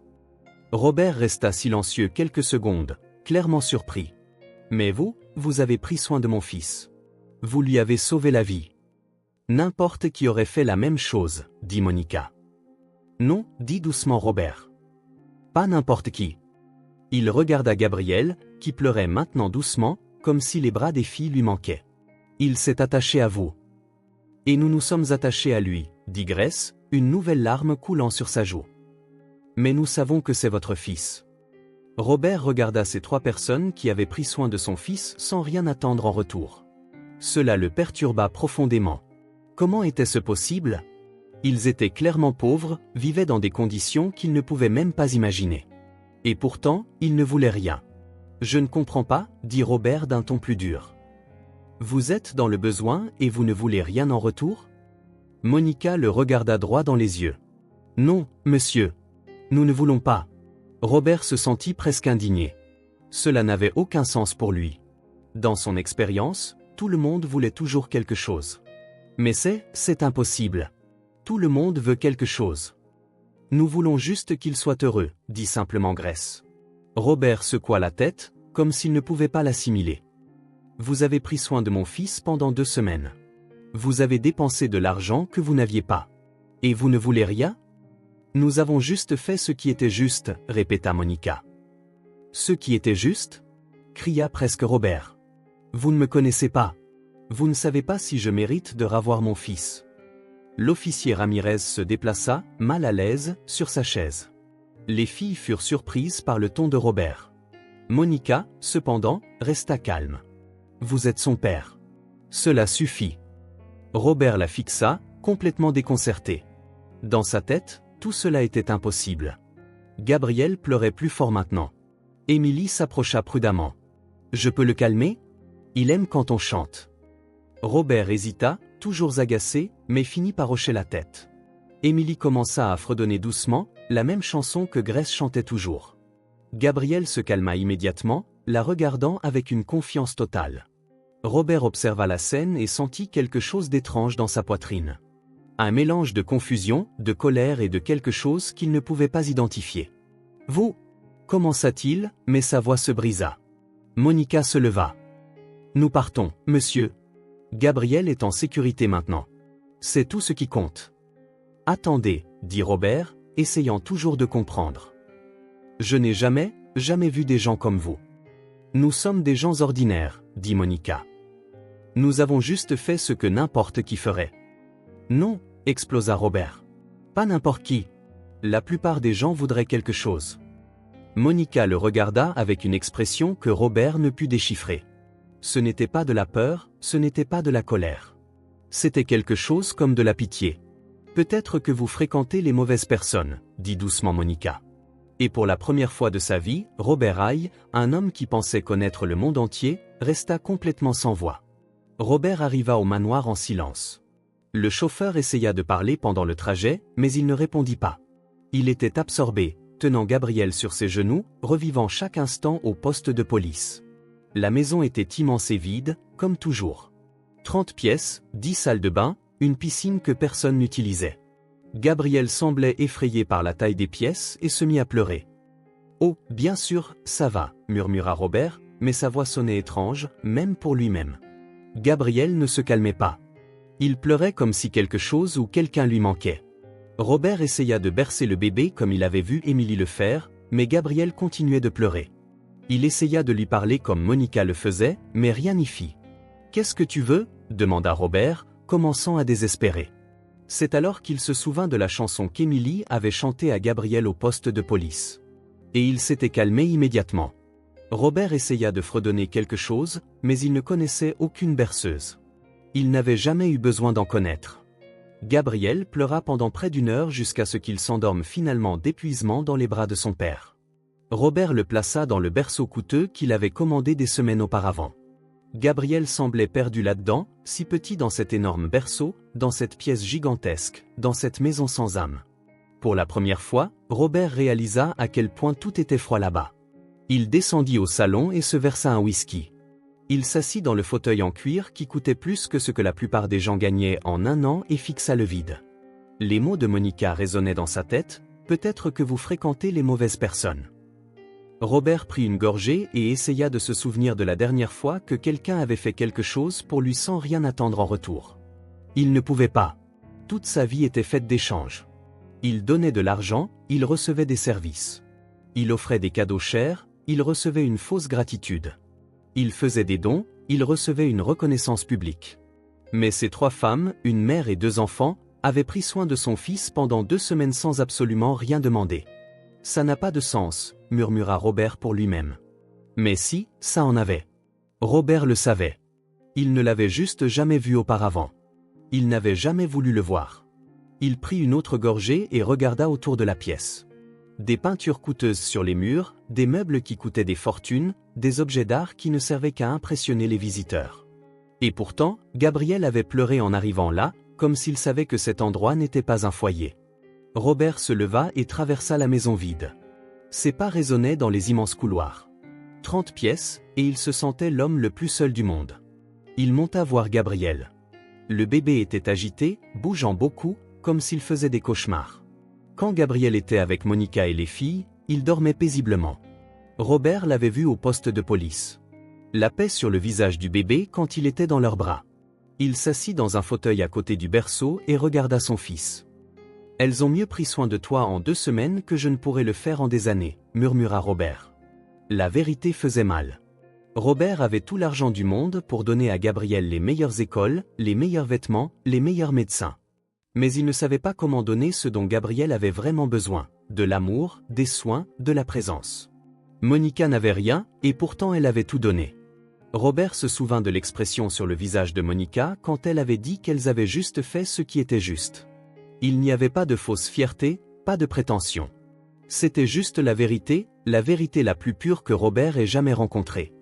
Robert resta silencieux quelques secondes, clairement surpris. « Mais vous, vous avez pris soin de mon fils. Vous lui avez sauvé la vie. »« N'importe qui aurait fait la même chose, » dit Monica. « Non, » dit doucement Robert. « Pas n'importe qui. » Il regarda Gabriel, qui pleurait maintenant doucement, comme si les bras des filles lui manquaient. « Il s'est attaché à vous. »« Et nous nous sommes attachés à lui, » dit Grace, une nouvelle larme coulant sur sa joue. « Mais nous savons que c'est votre fils. » Robert regarda ces 3 personnes qui avaient pris soin de son fils sans rien attendre en retour. Cela le perturba profondément. Comment était-ce possible ? Ils étaient clairement pauvres, vivaient dans des conditions qu'ils ne pouvaient même pas imaginer. Et pourtant, ils ne voulaient rien. « Je ne comprends pas, » dit Robert d'un ton plus dur. « Vous êtes dans le besoin et vous ne voulez rien en retour ?» Monica le regarda droit dans les yeux. « Non, monsieur. Nous ne voulons pas. » Robert se sentit presque indigné. Cela n'avait aucun sens pour lui. Dans son expérience, tout le monde voulait toujours quelque chose. Mais c'est impossible. Tout le monde veut quelque chose. Nous voulons juste qu'il soit heureux, dit simplement Grace. Robert secoua la tête, comme s'il ne pouvait pas l'assimiler. Vous avez pris soin de mon fils pendant 2 semaines. Vous avez dépensé de l'argent que vous n'aviez pas. Et vous ne voulez rien ? Nous avons juste fait ce qui était juste, répéta Monica. Ce qui était juste ? Cria presque Robert. Vous ne me connaissez pas. Vous ne savez pas si je mérite de ravoir mon fils. L'officier Ramirez se déplaça, mal à l'aise, sur sa chaise. Les filles furent surprises par le ton de Robert. Monica, cependant, resta calme. Vous êtes son père. Cela suffit. Robert la fixa, complètement déconcerté. Dans sa tête, tout cela était impossible. Gabriel pleurait plus fort maintenant. Émilie s'approcha prudemment. Je peux le calmer ? Il aime quand on chante. Robert hésita, toujours agacé, mais finit par hocher la tête. Émilie commença à fredonner doucement, la même chanson que Grace chantait toujours. Gabriel se calma immédiatement, la regardant avec une confiance totale. Robert observa la scène et sentit quelque chose d'étrange dans sa poitrine. Un mélange de confusion, de colère et de quelque chose qu'il ne pouvait pas identifier. « Vous » commença-t-il, mais sa voix se brisa. Monica se leva. « Nous partons, monsieur. Gabriel est en sécurité maintenant. » C'est tout ce qui compte. Attendez, dit Robert, essayant toujours de comprendre. Je n'ai jamais vu des gens comme vous. Nous sommes des gens ordinaires, dit Monica. Nous avons juste fait ce que n'importe qui ferait. Non, explosa Robert. Pas n'importe qui. La plupart des gens voudraient quelque chose. Monica le regarda avec une expression que Robert ne put déchiffrer. Ce n'était pas de la peur, ce n'était pas de la colère. C'était quelque chose comme de la pitié. Peut-être que vous fréquentez les mauvaises personnes, dit doucement Monica. Et pour la première fois de sa vie, Robert Haye, un homme qui pensait connaître le monde entier, resta complètement sans voix. Robert arriva au manoir en silence. Le chauffeur essaya de parler pendant le trajet, mais il ne répondit pas. Il était absorbé, tenant Gabrielle sur ses genoux, revivant chaque instant au poste de police. La maison était immense et vide, comme toujours. 30 pièces, 10 salles de bain, une piscine que personne n'utilisait. Gabrielle semblait effrayée par la taille des pièces et se mit à pleurer. « Oh, bien sûr, ça va », murmura Robert, mais sa voix sonnait étrange, même pour lui-même. Gabrielle ne se calmait pas. Il pleurait comme si quelque chose ou quelqu'un lui manquait. Robert essaya de bercer le bébé comme il avait vu Émilie le faire, mais Gabrielle continuait de pleurer. Il essaya de lui parler comme Monica le faisait, mais rien n'y fit. « Qu'est-ce que tu veux » demanda Robert, commençant à désespérer. C'est alors qu'il se souvint de la chanson qu'Émilie avait chantée à Gabrielle au poste de police. Et il s'était calmé immédiatement. Robert essaya de fredonner quelque chose, mais il ne connaissait aucune berceuse. Il n'avait jamais eu besoin d'en connaître. Gabrielle pleura pendant près d'une heure jusqu'à ce qu'il s'endorme finalement d'épuisement dans les bras de son père. Robert le plaça dans le berceau coûteux qu'il avait commandé des semaines auparavant. Gabrielle semblait perdue là-dedans, si petit dans cet énorme berceau, dans cette pièce gigantesque, dans cette maison sans âme. Pour la première fois, Robert réalisa à quel point tout était froid là-bas. Il descendit au salon et se versa un whisky. Il s'assit dans le fauteuil en cuir qui coûtait plus que ce que la plupart des gens gagnaient en un an et fixa le vide. Les mots de Monica résonnaient dans sa tête, « Peut-être que vous fréquentez les mauvaises personnes ». Robert prit une gorgée et essaya de se souvenir de la dernière fois que quelqu'un avait fait quelque chose pour lui sans rien attendre en retour. Il ne pouvait pas. Toute sa vie était faite d'échanges. Il donnait de l'argent, il recevait des services. Il offrait des cadeaux chers, il recevait une fausse gratitude. Il faisait des dons, il recevait une reconnaissance publique. Mais ces 3 femmes, une mère et 2 enfants, avaient pris soin de son fils pendant 2 semaines sans absolument rien demander. Ça n'a pas de sens, murmura Robert pour lui-même. Mais si, ça en avait. Robert le savait. Il ne l'avait juste jamais vu auparavant. Il n'avait jamais voulu le voir. Il prit une autre gorgée et regarda autour de la pièce. Des peintures coûteuses sur les murs, des meubles qui coûtaient des fortunes, des objets d'art qui ne servaient qu'à impressionner les visiteurs. Et pourtant, Gabrielle avait pleuré en arrivant là, comme s'il savait que cet endroit n'était pas un foyer. Robert se leva et traversa la maison vide. Ses pas résonnaient dans les immenses couloirs. 30 pièces, et il se sentait l'homme le plus seul du monde. Il monta voir Gabrielle. Le bébé était agité, bougeant beaucoup, comme s'il faisait des cauchemars. Quand Gabrielle était avec Monica et les filles, il dormait paisiblement. Robert l'avait vu au poste de police. La paix sur le visage du bébé quand il était dans leurs bras. Il s'assit dans un fauteuil à côté du berceau et regarda son fils. « Elles ont mieux pris soin de toi en 2 semaines que je ne pourrais le faire en des années, » murmura Robert. La vérité faisait mal. Robert avait tout l'argent du monde pour donner à Gabrielle les meilleures écoles, les meilleurs vêtements, les meilleurs médecins. Mais il ne savait pas comment donner ce dont Gabrielle avait vraiment besoin, de l'amour, des soins, de la présence. Monica n'avait rien, et pourtant elle avait tout donné. Robert se souvint de l'expression sur le visage de Monica quand elle avait dit qu'elles avaient juste fait ce qui était juste. Il n'y avait pas de fausse fierté, pas de prétention. C'était juste la vérité la plus pure que Robert ait jamais rencontrée.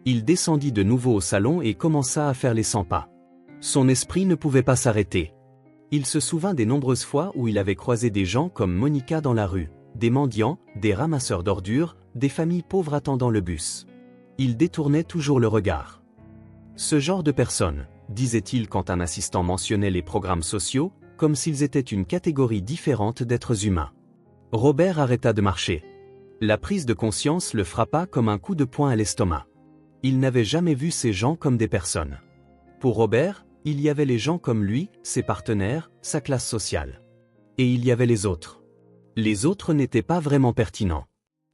Il descendit de nouveau au salon et commença à faire les 100 pas. Son esprit ne pouvait pas s'arrêter. Il se souvint des nombreuses fois où il avait croisé des gens comme Monica dans la rue, des mendiants, des ramasseurs d'ordures, des familles pauvres attendant le bus. Il détournait toujours le regard. Ce genre de personnes, disait-il quand un assistant mentionnait les programmes sociaux, comme s'ils étaient une catégorie différente d'êtres humains. Robert arrêta de marcher. La prise de conscience le frappa comme un coup de poing à l'estomac. Il n'avait jamais vu ces gens comme des personnes. Pour Robert, il y avait les gens comme lui, ses partenaires, sa classe sociale. Et il y avait les autres. Les autres n'étaient pas vraiment pertinents.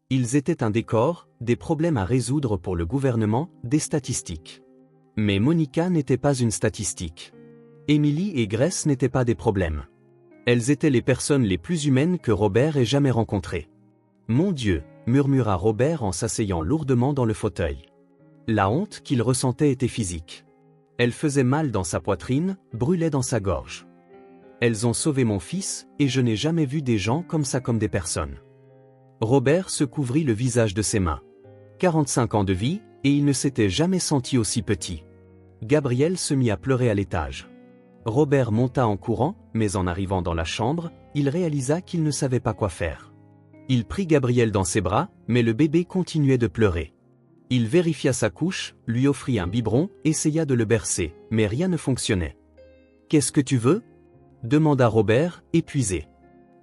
Ils étaient un décor, des problèmes à résoudre pour le gouvernement, des statistiques. Mais Monica n'était pas une statistique. Emily et Grace n'étaient pas des problèmes. Elles étaient les personnes les plus humaines que Robert ait jamais rencontrées. « Mon Dieu !» murmura Robert en s'asseyant lourdement dans le fauteuil. La honte qu'il ressentait était physique. Elle faisait mal dans sa poitrine, brûlait dans sa gorge. Elles ont sauvé mon fils, et je n'ai jamais vu des gens comme ça comme des personnes. Robert se couvrit le visage de ses mains. 45 ans de vie, et il ne s'était jamais senti aussi petit. Gabriel se mit à pleurer à l'étage. Robert monta en courant, mais en arrivant dans la chambre, il réalisa qu'il ne savait pas quoi faire. Il prit Gabriel dans ses bras, mais le bébé continuait de pleurer. Il vérifia sa couche, lui offrit un biberon, essaya de le bercer, mais rien ne fonctionnait. « Qu'est-ce que tu veux ?» demanda Robert, épuisé.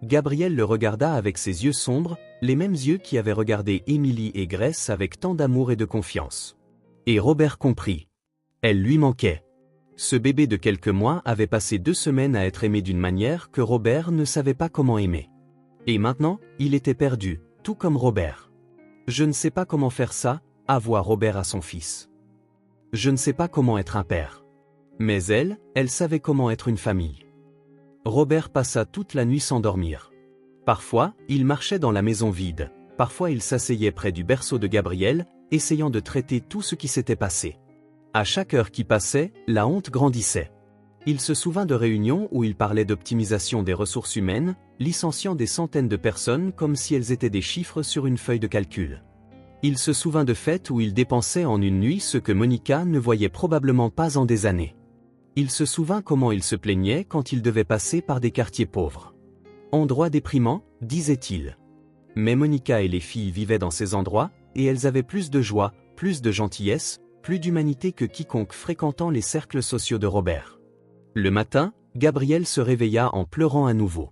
Gabriel le regarda avec ses yeux sombres, les mêmes yeux qui avaient regardé Emily et Grace avec tant d'amour et de confiance. Et Robert comprit. Elle lui manquait. Ce bébé de quelques mois avait passé 2 semaines à être aimé d'une manière que Robert ne savait pas comment aimer. Et maintenant, il était perdu, tout comme Robert. Je ne sais pas comment faire ça, avoir Robert à son fils. Je ne sais pas comment être un père. Mais elle savait comment être une famille. Robert passa toute la nuit sans dormir. Parfois, il marchait dans la maison vide, parfois il s'asseyait près du berceau de Gabriel, essayant de traiter tout ce qui s'était passé. À chaque heure qui passait, la honte grandissait. Il se souvint de réunions où il parlait d'optimisation des ressources humaines, licenciant des centaines de personnes comme si elles étaient des chiffres sur une feuille de calcul. Il se souvint de fêtes où il dépensait en une nuit ce que Monica ne voyait probablement pas en des années. Il se souvint comment il se plaignait quand il devait passer par des quartiers pauvres. Endroit déprimant, disait-il. Mais Monica et les filles vivaient dans ces endroits, et elles avaient plus de joie, plus de gentillesse, plus d'humanité que quiconque fréquentant les cercles sociaux de Robert. Le matin, Gabriel se réveilla en pleurant à nouveau.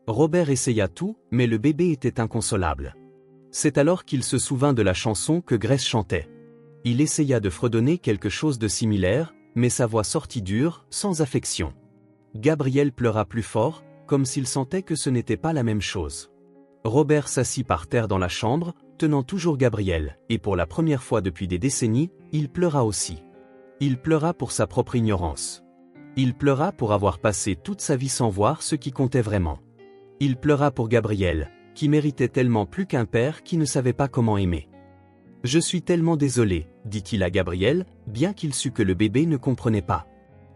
Robert essaya tout, mais le bébé était inconsolable. C'est alors qu'il se souvint de la chanson que Grace chantait. Il essaya de fredonner quelque chose de similaire, mais sa voix sortit dure, sans affection. Gabriel pleura plus fort, comme s'il sentait que ce n'était pas la même chose. Robert s'assit par terre dans la chambre, tenant toujours Gabriel, et pour la première fois depuis des décennies, il pleura aussi. Il pleura pour sa propre ignorance. Il pleura pour avoir passé toute sa vie sans voir ce qui comptait vraiment. Il pleura pour Gabriel, qui méritait tellement plus qu'un père qui ne savait pas comment aimer. « Je suis tellement désolé, dit-il à Gabriel, bien qu'il sût que le bébé ne comprenait pas.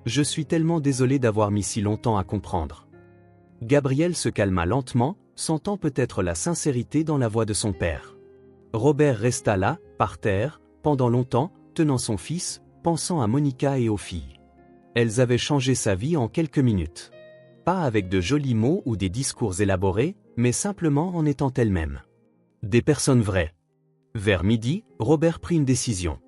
Je suis tellement désolé d'avoir mis si longtemps à comprendre. » Gabriel se calma lentement, sentant peut-être la sincérité dans la voix de son père. Robert resta là, par terre, pendant longtemps, tenant son fils, pensant à Monica et aux filles. Elles avaient changé sa vie en quelques minutes. Pas avec de jolis mots ou des discours élaborés, mais simplement en étant elles-mêmes. Des personnes vraies. Vers midi, Robert prit une décision.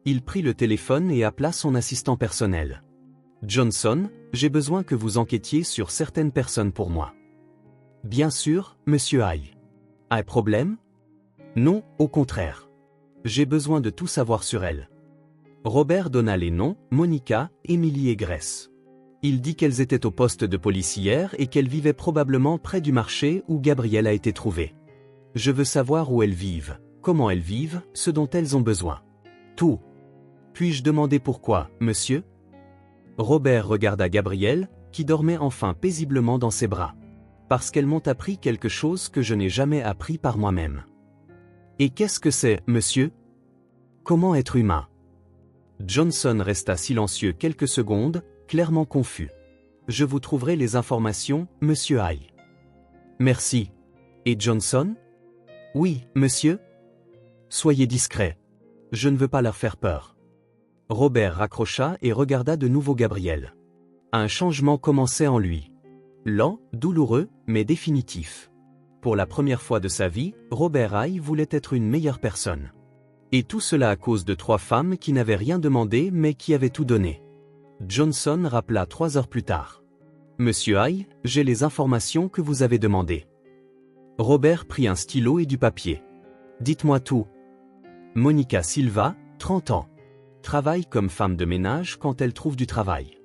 Il prit le téléphone et appela son assistant personnel. « Johnson, j'ai besoin que vous enquêtiez sur certaines personnes pour moi. »« Bien sûr, monsieur Hay. »« Un problème ? » ?»« Non, au contraire. J'ai besoin de tout savoir sur elles. » Robert donna les noms, Monica, Emily et Grace. Il dit qu'elles étaient au poste de police hier et qu'elles vivaient probablement près du marché où Gabriel a été trouvé. Je veux savoir où elles vivent, comment elles vivent, ce dont elles ont besoin. Tout. Puis-je demander pourquoi, monsieur ? Robert regarda Gabriel, qui dormait enfin paisiblement dans ses bras. Parce qu'elles m'ont appris quelque chose que je n'ai jamais appris par moi-même. Et qu'est-ce que c'est, monsieur ? Comment être humain ? Johnson resta silencieux quelques secondes, clairement confus. Je vous trouverai les informations, monsieur Hay. Merci. Et Johnson ? Oui, monsieur ? Soyez discret. Je ne veux pas leur faire peur. Robert raccrocha et regarda de nouveau Gabriel. Un changement commençait en lui. Lent, douloureux, mais définitif. Pour la première fois de sa vie, Robert Hay voulait être une meilleure personne. Et tout cela à cause de 3 femmes qui n'avaient rien demandé mais qui avaient tout donné. Johnson rappela 3 heures plus tard. « Monsieur Hay, j'ai les informations que vous avez demandées. » Robert prit un stylo et du papier. « Dites-moi tout. » Monica Silva, 30 ans. Travaille comme femme de ménage quand elle trouve du travail.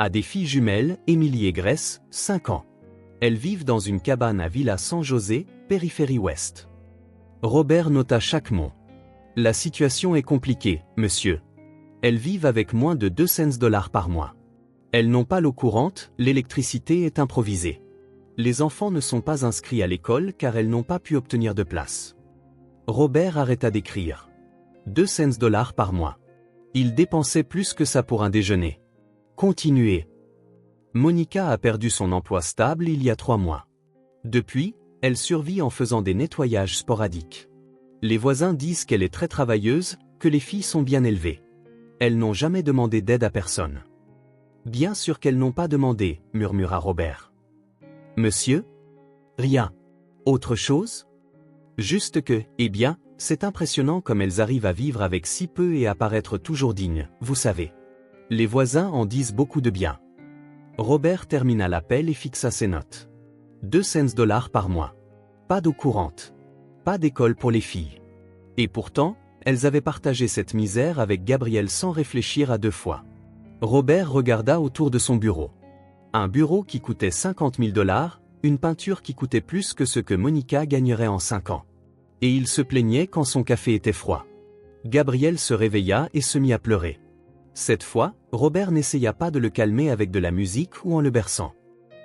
A des filles jumelles, Émilie et Grace, 5 ans. Elles vivent dans une cabane à Villa San José, périphérie ouest. Robert nota chaque mot. La situation est compliquée, monsieur. Elles vivent avec moins de 200 $ par mois. Elles n'ont pas l'eau courante, l'électricité est improvisée. Les enfants ne sont pas inscrits à l'école car elles n'ont pas pu obtenir de place. Robert arrêta d'écrire. 200 $ par mois. Il dépensait plus que ça pour un déjeuner. Continuez. Monica a perdu son emploi stable il y a 3 mois. Depuis, elle survit en faisant des nettoyages sporadiques. Les voisins disent qu'elle est très travailleuse, que les filles sont bien élevées. Elles n'ont jamais demandé d'aide à personne. Bien sûr qu'elles n'ont pas demandé, murmura Robert. Monsieur? Rien. Autre chose? Juste que, eh bien, c'est impressionnant comme elles arrivent à vivre avec si peu et à paraître toujours dignes, vous savez. Les voisins en disent beaucoup de bien. Robert termina l'appel et fixa ses notes. 200 $ par mois. Pas d'eau courante. Pas d'école pour les filles. Et pourtant, elles avaient partagé cette misère avec Gabriel sans réfléchir à 2 fois. Robert regarda autour de son bureau. Un bureau qui coûtait 50 000 $, une peinture qui coûtait plus que ce que Monica gagnerait en 5 ans. Et il se plaignait quand son café était froid. Gabriel se réveilla et se mit à pleurer. Cette fois, Robert n'essaya pas de le calmer avec de la musique ou en le berçant.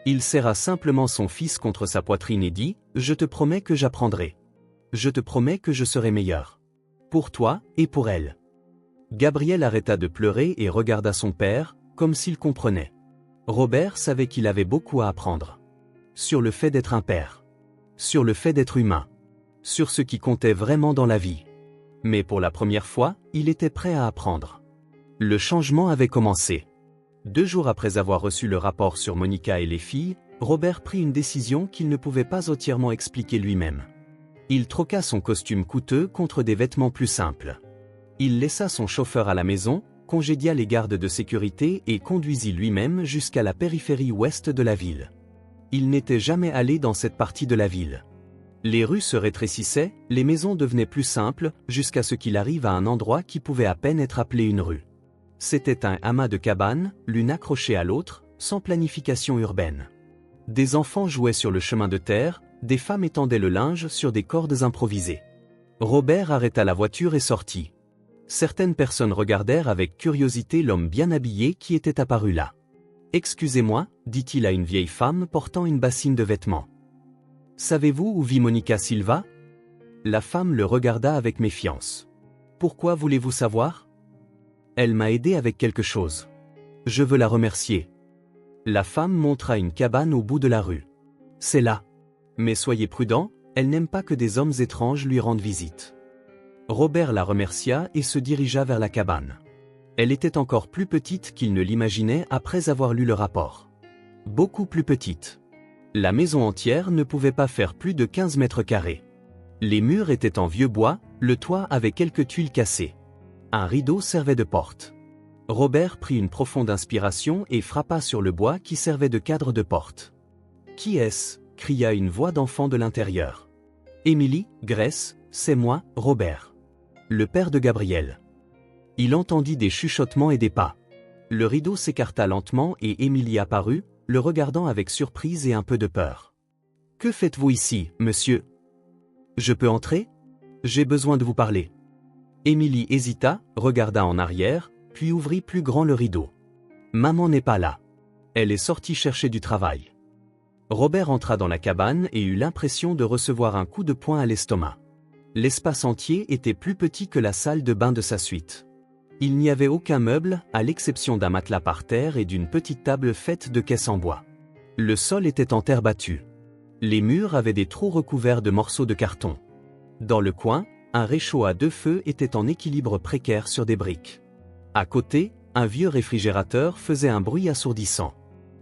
Il serra simplement son fils contre sa poitrine et dit « Je te promets que j'apprendrai. Je te promets que je serai meilleur. Pour toi et pour elle. » Gabriel arrêta de pleurer et regarda son père, comme s'il comprenait. Robert savait qu'il avait beaucoup à apprendre. Sur le fait d'être un père. Sur le fait d'être humain. Sur ce qui comptait vraiment dans la vie. Mais pour la première fois, il était prêt à apprendre. Le changement avait commencé. 2 jours après avoir reçu le rapport sur Monica et les filles, Robert prit une décision qu'il ne pouvait pas entièrement expliquer lui-même. Il troqua son costume coûteux contre des vêtements plus simples. Il laissa son chauffeur à la maison, congédia les gardes de sécurité et conduisit lui-même jusqu'à la périphérie ouest de la ville. Il n'était jamais allé dans cette partie de la ville. Les rues se rétrécissaient, les maisons devenaient plus simples, jusqu'à ce qu'il arrive à un endroit qui pouvait à peine être appelé une rue. C'était un amas de cabanes, l'une accrochée à l'autre, sans planification urbaine. Des enfants jouaient sur le chemin de terre, des femmes étendaient le linge sur des cordes improvisées. Robert arrêta la voiture et sortit. Certaines personnes regardèrent avec curiosité l'homme bien habillé qui était apparu là. « Excusez-moi, dit-il à une vieille femme portant une bassine de vêtements. Savez-vous où vit Monica Silva ?» La femme le regarda avec méfiance. « Pourquoi voulez-vous savoir ? Elle m'a aidé avec quelque chose. Je veux la remercier. » La femme montra une cabane au bout de la rue. « C'est là. Mais soyez prudent, elle n'aime pas que des hommes étranges lui rendent visite. » Robert la remercia et se dirigea vers la cabane. Elle était encore plus petite qu'il ne l'imaginait après avoir lu le rapport. Beaucoup plus petite. La maison entière ne pouvait pas faire plus de 15 mètres carrés. Les murs étaient en vieux bois, le toit avait quelques tuiles cassées. Un rideau servait de porte. Robert prit une profonde inspiration et frappa sur le bois qui servait de cadre de porte. « Qui est-ce » cria une voix d'enfant de l'intérieur. « Émilie, Grace, c'est moi, Robert. Le père de Gabriel. » Il entendit des chuchotements et des pas. Le rideau s'écarta lentement et Émilie apparut, le regardant avec surprise et un peu de peur. « Que faites-vous ici, monsieur ? Je peux entrer ? J'ai besoin de vous parler. » Émilie hésita, regarda en arrière, puis ouvrit plus grand le rideau. « Maman n'est pas là. Elle est sortie chercher du travail. » Robert entra dans la cabane et eut l'impression de recevoir un coup de poing à l'estomac. L'espace entier était plus petit que la salle de bain de sa suite. Il n'y avait aucun meuble, à l'exception d'un matelas par terre et d'une petite table faite de caisses en bois. Le sol était en terre battue. Les murs avaient des trous recouverts de morceaux de carton. Dans le coin, un réchaud à 2 feux était en équilibre précaire sur des briques. À côté, un vieux réfrigérateur faisait un bruit assourdissant.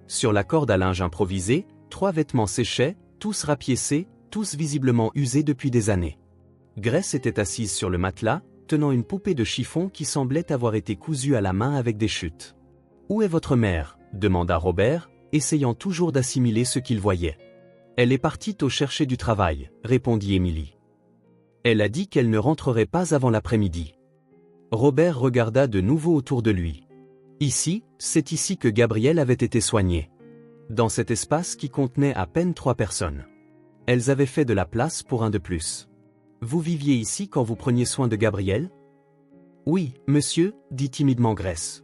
Sur la corde à linge improvisée, 3 vêtements séchaient, tous rapiécés, tous visiblement usés depuis des années. Grace était assise sur le matelas, tenant une poupée de chiffon qui semblait avoir été cousue à la main avec des chutes. « Où est votre mère » demanda Robert, essayant toujours d'assimiler ce qu'il voyait. « Elle est partie au chercher du travail » répondit Émilie. « Elle a dit qu'elle ne rentrerait pas avant l'après-midi. » Robert regarda de nouveau autour de lui. Ici, c'est ici que Gabrielle avait été soignée. Dans cet espace qui contenait à peine 3 personnes. Elles avaient fait de la place pour un de plus. Vous viviez ici quand vous preniez soin de Gabrielle? Oui, monsieur, dit timidement Grace.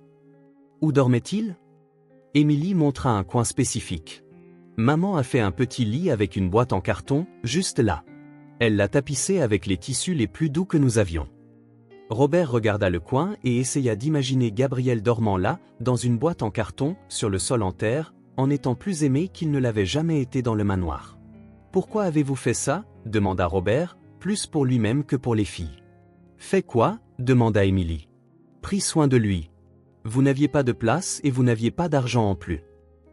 Où dormait-il? Émilie montra un coin spécifique. Maman a fait un petit lit avec une boîte en carton, juste là. Elle l'a tapissé avec les tissus les plus doux que nous avions. Robert regarda le coin et essaya d'imaginer Gabrielle dormant là, dans une boîte en carton, sur le sol en terre, en étant plus aimé qu'il ne l'avait jamais été dans le manoir. « Pourquoi avez-vous fait ça » demanda Robert, plus pour lui-même que pour les filles. « Fait quoi » demanda Émilie. « Pris soin de lui. Vous n'aviez pas de place et vous n'aviez pas d'argent en plus.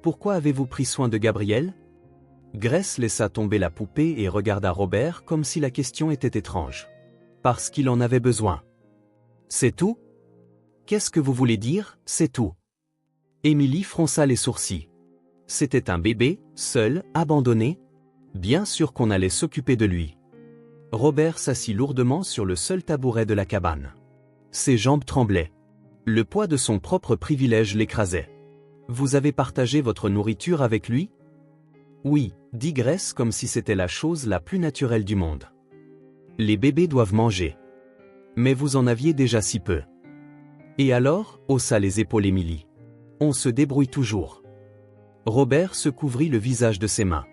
Pourquoi avez-vous pris soin de Gabrielle » Grace laissa tomber la poupée et regarda Robert comme si la question était étrange. « Parce qu'il en avait besoin. » « C'est tout ?»« Qu'est-ce que vous voulez dire, c'est tout ?» Émilie fronça les sourcils. C'était un bébé, seul, abandonné. Bien sûr qu'on allait s'occuper de lui. Robert s'assit lourdement sur le seul tabouret de la cabane. Ses jambes tremblaient. Le poids de son propre privilège l'écrasait. « Vous avez partagé votre nourriture avec lui ?» Oui, dit Grace comme si c'était la chose la plus naturelle du monde. Les bébés doivent manger. Mais vous en aviez déjà si peu. Et alors, haussa les épaules Émilie. On se débrouille toujours. Robert se couvrit le visage de ses mains.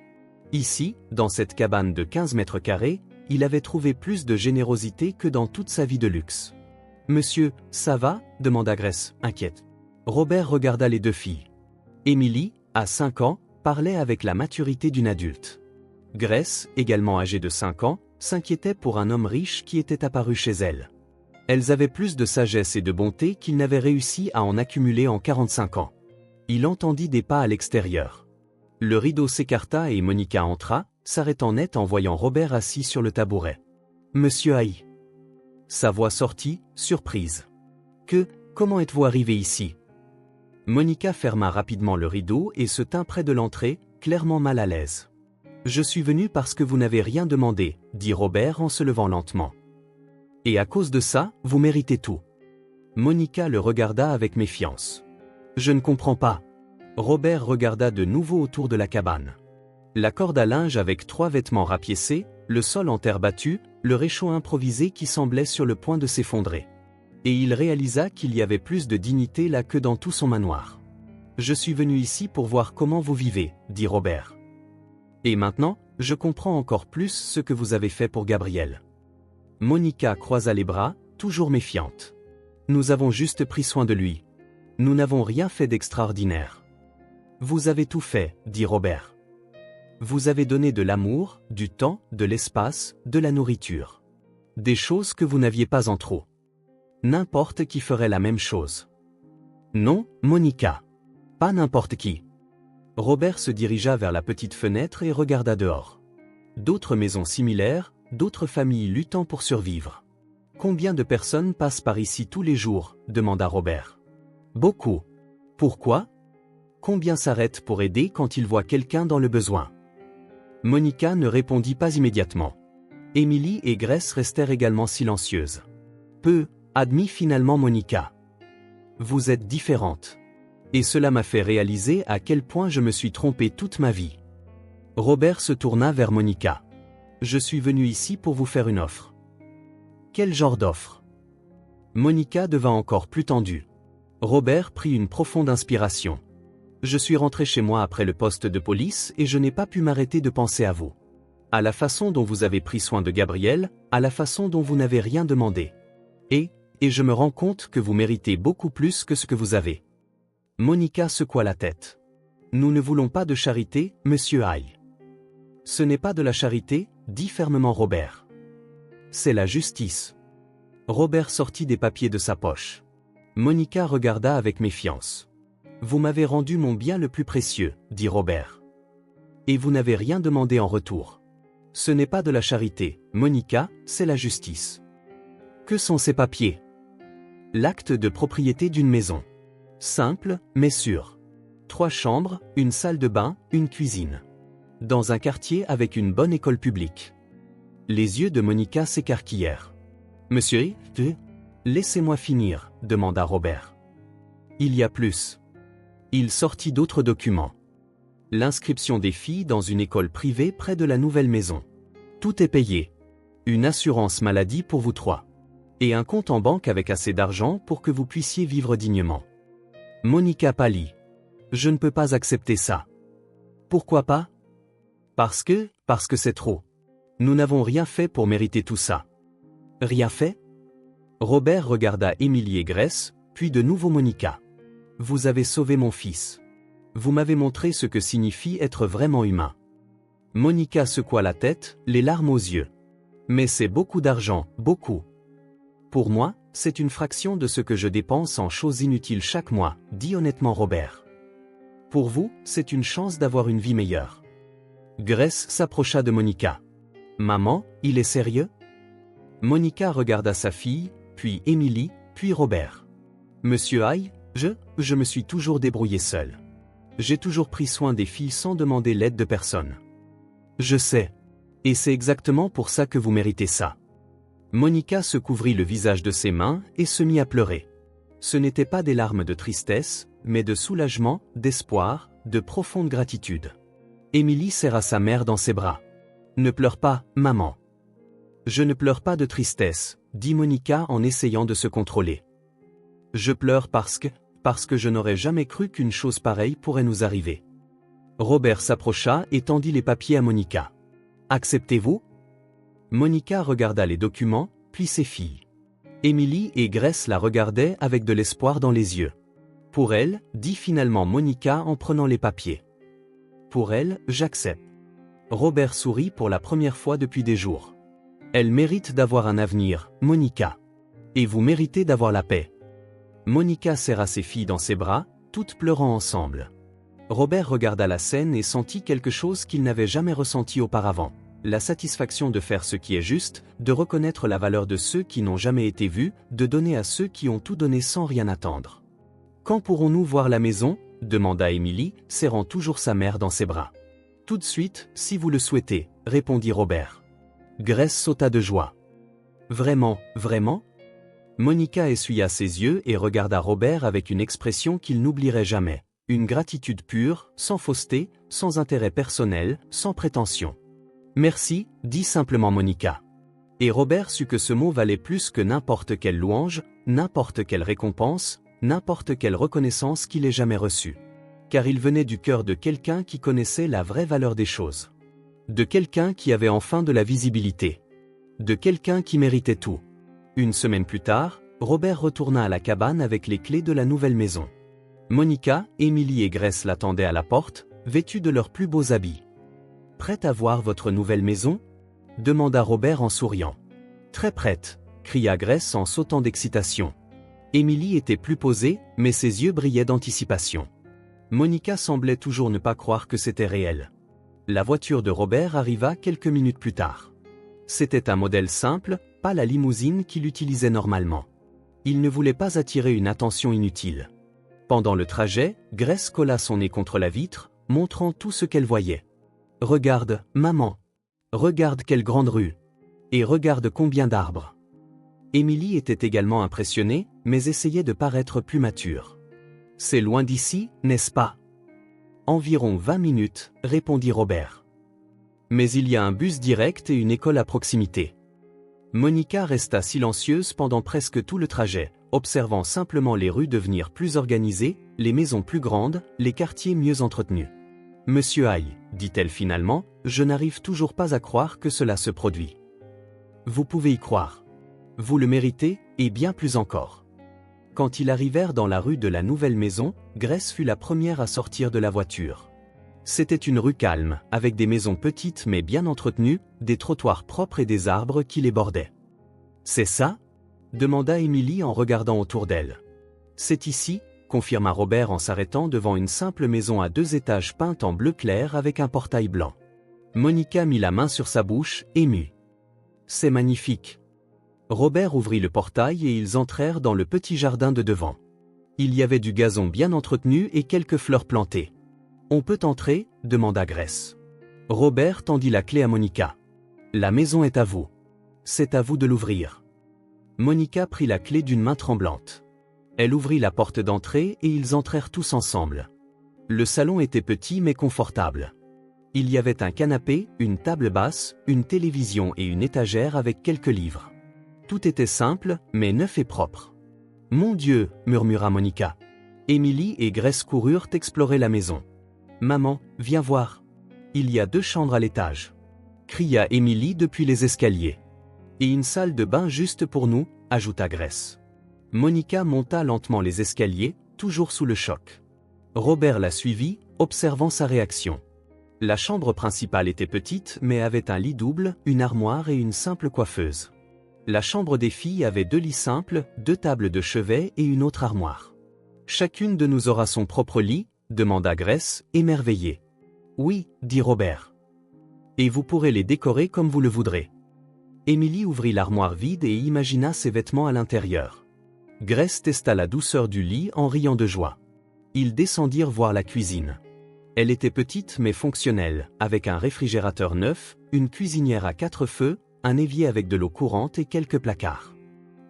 Ici, dans cette cabane de 15 mètres carrés, il avait trouvé plus de générosité que dans toute sa vie de luxe. « Monsieur, ça va » demanda Grace, inquiète. Robert regarda les deux filles. Émilie, à 5 ans, parlait avec la maturité d'une adulte. Grace, également âgée de 5 ans, s'inquiétait pour un homme riche qui était apparu chez elle. Elles avaient plus de sagesse et de bonté qu'il n'avait réussi à en accumuler en 45 ans. Il entendit des pas à l'extérieur. Le rideau s'écarta et Monica entra, s'arrêtant net en voyant Robert assis sur le tabouret. « Monsieur Haï !» Sa voix sortit, surprise. « Comment êtes-vous arrivé ici ?» Monica ferma rapidement le rideau et se tint près de l'entrée, clairement mal à l'aise. « Je suis venu parce que vous n'avez rien demandé, » dit Robert en se levant lentement. « Et à cause de ça, vous méritez tout. » Monica le regarda avec méfiance. « Je ne comprends pas. » Robert regarda de nouveau autour de la cabane. La corde à linge avec 3 vêtements rapiécés, le sol en terre battue, le réchaud improvisé qui semblait sur le point de s'effondrer. Et il réalisa qu'il y avait plus de dignité là que dans tout son manoir. « Je suis venu ici pour voir comment vous vivez, » dit Robert. « Et maintenant, je comprends encore plus ce que vous avez fait pour Gabrielle. » Monica croisa les bras, toujours méfiante. « Nous avons juste pris soin de lui. Nous n'avons rien fait d'extraordinaire. »« Vous avez tout fait, » dit Robert. « Vous avez donné de l'amour, du temps, de l'espace, de la nourriture. Des choses que vous n'aviez pas en trop. N'importe qui ferait la même chose. »« Non, Monica. Pas n'importe qui. » Robert se dirigea vers la petite fenêtre et regarda dehors. D'autres maisons similaires, d'autres familles luttant pour survivre. « Combien de personnes passent par ici tous les jours ?» demanda Robert. « Beaucoup. Pourquoi ? Combien s'arrêtent pour aider quand ils voient quelqu'un dans le besoin ?» Monica ne répondit pas immédiatement. Émilie et Grace restèrent également silencieuses. Peu, admit finalement Monica. « Vous êtes différente. Et cela m'a fait réaliser à quel point je me suis trompé toute ma vie. » Robert se tourna vers Monica. « Je suis venu ici pour vous faire une offre. » « Quel genre d'offre ?» Monica devint encore plus tendue. Robert prit une profonde inspiration. « Je suis rentré chez moi après le poste de police et je n'ai pas pu m'arrêter de penser à vous. À la façon dont vous avez pris soin de Gabrielle, à la façon dont vous n'avez rien demandé. Et je me rends compte que vous méritez beaucoup plus que ce que vous avez. » Monica secoua la tête. « Nous ne voulons pas de charité, monsieur Haï. »« Ce n'est pas de la charité, » dit fermement Robert. « C'est la justice. » Robert sortit des papiers de sa poche. Monica regarda avec méfiance. « Vous m'avez rendu mon bien le plus précieux, » dit Robert. « Et vous n'avez rien demandé en retour. Ce n'est pas de la charité, Monica, c'est la justice. » Que sont ces papiers ? L'acte de propriété d'une maison. Simple, mais sûr. 3 chambres, une salle de bain, une cuisine. Dans un quartier avec une bonne école publique. Les yeux de Monica s'écarquillèrent. « Monsieur, laissez-moi finir, » demanda Robert. « Il y a plus. Il sortit d'autres documents. L'inscription des filles dans une école privée près de la nouvelle maison. Tout est payé. Une assurance maladie pour vous trois. Et un compte en banque avec assez d'argent pour que vous puissiez vivre dignement. Monica pâlit. Je ne peux pas accepter ça. Pourquoi pas? Parce que c'est trop. Nous n'avons rien fait pour mériter tout ça. Rien fait? Robert regarda Émilie et Grace, puis de nouveau Monica. Vous avez sauvé mon fils. Vous m'avez montré ce que signifie être vraiment humain. Monica secoua la tête, les larmes aux yeux. Mais c'est beaucoup d'argent, beaucoup. Pour moi, c'est une fraction de ce que je dépense en choses inutiles chaque mois, dit honnêtement Robert. Pour vous, c'est une chance d'avoir une vie meilleure. Grace s'approcha de Monica. Maman, il est sérieux? Monica regarda sa fille, puis Émilie, puis Robert. Monsieur Hay, je me suis toujours débrouillé seul. J'ai toujours pris soin des filles sans demander l'aide de personne. Je sais. Et c'est exactement pour ça que vous méritez ça. Monica se couvrit le visage de ses mains et se mit à pleurer. Ce n'étaient pas des larmes de tristesse, mais de soulagement, d'espoir, de profonde gratitude. Émilie serra sa mère dans ses bras. Ne pleure pas, maman. Je ne pleure pas de tristesse, dit Monica en essayant de se contrôler. Je pleure parce que je n'aurais jamais cru qu'une chose pareille pourrait nous arriver. Robert s'approcha et tendit les papiers à Monica. Acceptez-vous? Monica regarda les documents, puis ses filles. Émilie et Grace la regardaient avec de l'espoir dans les yeux. Pour elle, dit finalement Monica en prenant les papiers. Pour elle, j'accepte. Robert sourit pour la première fois depuis des jours. Elle mérite d'avoir un avenir, Monica. Et vous méritez d'avoir la paix. Monica serra ses filles dans ses bras, toutes pleurant ensemble. Robert regarda la scène et sentit quelque chose qu'il n'avait jamais ressenti auparavant. La satisfaction de faire ce qui est juste, de reconnaître la valeur de ceux qui n'ont jamais été vus, de donner à ceux qui ont tout donné sans rien attendre. Quand pourrons-nous voir la maison? Demanda Émilie, serrant toujours sa mère dans ses bras. Tout de suite, si vous le souhaitez, répondit Robert. Grace sauta de joie. Vraiment, vraiment? Monica essuya ses yeux et regarda Robert avec une expression qu'il n'oublierait jamais. Une gratitude pure, sans fausseté, sans intérêt personnel, sans prétention. Merci, dit simplement Monica. Et Robert sut que ce mot valait plus que n'importe quelle louange, n'importe quelle récompense, n'importe quelle reconnaissance qu'il ait jamais reçue. Car il venait du cœur de quelqu'un qui connaissait la vraie valeur des choses. De quelqu'un qui avait enfin de la visibilité. De quelqu'un qui méritait tout. Une semaine plus tard, Robert retourna à la cabane avec les clés de la nouvelle maison. Monica, Émilie et Grace l'attendaient à la porte, vêtues de leurs plus beaux habits. « Prête à voir votre nouvelle maison ?» demanda Robert en souriant. « Très prête !» cria Grace en sautant d'excitation. Émilie était plus posée, mais ses yeux brillaient d'anticipation. Monica semblait toujours ne pas croire que c'était réel. La voiture de Robert arriva quelques minutes plus tard. C'était un modèle simple, pas la limousine qu'il utilisait normalement. Il ne voulait pas attirer une attention inutile. Pendant le trajet, Grace colla son nez contre la vitre, montrant tout ce qu'elle voyait. « Regarde, maman. Regarde quelle grande rue. Et regarde combien d'arbres. » Émilie était également impressionnée, mais essayait de paraître plus mature. « C'est loin d'ici, n'est-ce pas? » Environ 20 minutes, répondit Robert. Mais il y a un bus direct et une école à proximité. Monica resta silencieuse pendant presque tout le trajet, observant simplement les rues devenir plus organisées, les maisons plus grandes, les quartiers mieux entretenus. « Monsieur Hay, dit-elle finalement, je n'arrive toujours pas à croire que cela se produit. Vous pouvez y croire. Vous le méritez, et bien plus encore. » Quand ils arrivèrent dans la rue de la nouvelle maison, Grace fut la première à sortir de la voiture. C'était une rue calme, avec des maisons petites mais bien entretenues, des trottoirs propres et des arbres qui les bordaient. « C'est ça ? » demanda Émilie en regardant autour d'elle. « C'est ici, » confirma Robert en s'arrêtant devant une simple maison à 2 étages peinte en bleu clair avec un portail blanc. Monica mit la main sur sa bouche, émue. « C'est magnifique. » Robert ouvrit le portail et ils entrèrent dans le petit jardin de devant. Il y avait du gazon bien entretenu et quelques fleurs plantées. « On peut entrer ?» demanda Grace. Robert tendit la clé à Monica. « La maison est à vous. C'est à vous de l'ouvrir. » Monica prit la clé d'une main tremblante. Elle ouvrit la porte d'entrée et ils entrèrent tous ensemble. Le salon était petit mais confortable. Il y avait un canapé, une table basse, une télévision et une étagère avec quelques livres. Tout était simple, mais neuf et propre. « Mon Dieu !» murmura Monica. Émilie et Grace coururent explorer la maison. « Maman, viens voir. Il y a 2 chambres à l'étage. » cria Émilie depuis les escaliers. « Et une salle de bain juste pour nous » ajouta Grace. Monica monta lentement les escaliers, toujours sous le choc. Robert la suivit, observant sa réaction. La chambre principale était petite mais avait un lit double, une armoire et une simple coiffeuse. La chambre des filles avait 2 lits simples, 2 tables de chevet et une autre armoire. « Chacune de nous aura son propre lit ?» demanda Grace, émerveillée. « Oui, dit Robert. Et vous pourrez les décorer comme vous le voudrez. » Émilie ouvrit l'armoire vide et imagina ses vêtements à l'intérieur. Grace testa la douceur du lit en riant de joie. Ils descendirent voir la cuisine. Elle était petite mais fonctionnelle, avec un réfrigérateur neuf, une cuisinière à 4 feux, un évier avec de l'eau courante et quelques placards.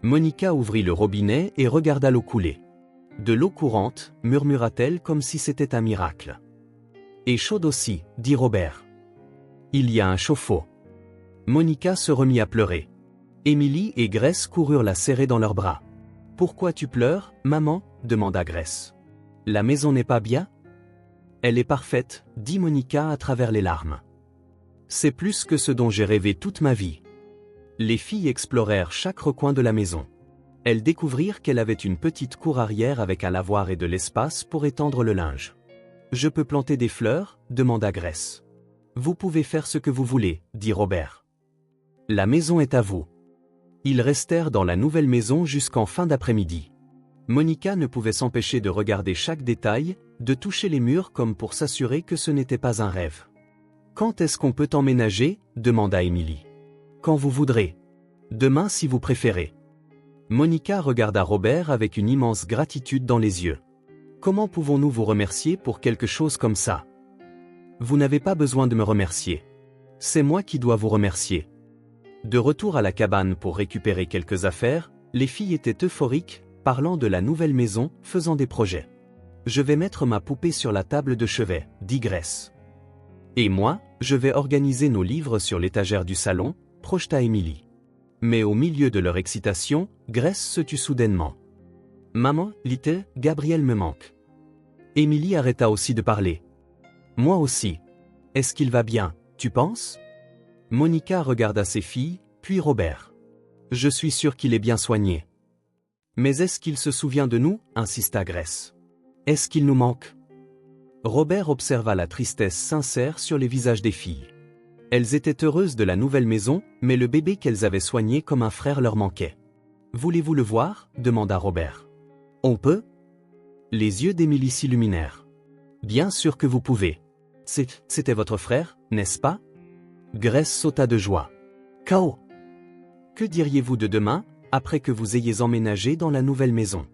Monica ouvrit le robinet et regarda l'eau couler. « De l'eau courante » murmura-t-elle comme si c'était un miracle. « Et chaude aussi » dit Robert. « Il y a un chauffe-eau. » Monica se remit à pleurer. Émilie et Grace coururent la serrer dans leurs bras. « Pourquoi tu pleures, maman » demanda Grace. « La maison n'est pas bien ?»« Elle est parfaite » dit Monica à travers les larmes. « C'est plus que ce dont j'ai rêvé toute ma vie. » Les filles explorèrent chaque recoin de la maison. Elles découvrirent qu'elle avait une petite cour arrière avec un lavoir et de l'espace pour étendre le linge. « Je peux planter des fleurs » demanda Grace. « Vous pouvez faire ce que vous voulez » dit Robert. « La maison est à vous. » Ils restèrent dans la nouvelle maison jusqu'en fin d'après-midi. Monica ne pouvait s'empêcher de regarder chaque détail, de toucher les murs comme pour s'assurer que ce n'était pas un rêve. « Quand est-ce qu'on peut emménager » demanda Émilie. « Quand vous voudrez. Demain si vous préférez. » Monica regarda Robert avec une immense gratitude dans les yeux. « Comment pouvons-nous vous remercier pour quelque chose comme ça ?»« Vous n'avez pas besoin de me remercier. C'est moi qui dois vous remercier. » De retour à la cabane pour récupérer quelques affaires, les filles étaient euphoriques, parlant de la nouvelle maison, faisant des projets. « Je vais mettre ma poupée sur la table de chevet » dit Grace. « Et moi, je vais organiser nos livres sur l'étagère du salon » projeta Émilie. Mais au milieu de leur excitation, Grace se tut soudainement. « Maman, Little, Gabriel me manque. » Émilie arrêta aussi de parler. « Moi aussi. Est-ce qu'il va bien, tu penses ?» Monica regarda ses filles, puis Robert. « Je suis sûre qu'il est bien soigné. »« Mais est-ce qu'il se souvient de nous ?» insista Grace. « Est-ce qu'il nous manque ?» Robert observa la tristesse sincère sur les visages des filles. Elles étaient heureuses de la nouvelle maison, mais le bébé qu'elles avaient soigné comme un frère leur manquait. « Voulez-vous le voir ?» demanda Robert. « On peut ?» Les yeux d'Émilie s'illuminèrent. « Bien sûr que vous pouvez. C'était votre frère, n'est-ce pas ?» Grace sauta de joie. « Kao ! Que diriez-vous de demain, après que vous ayez emménagé dans la nouvelle maison ?»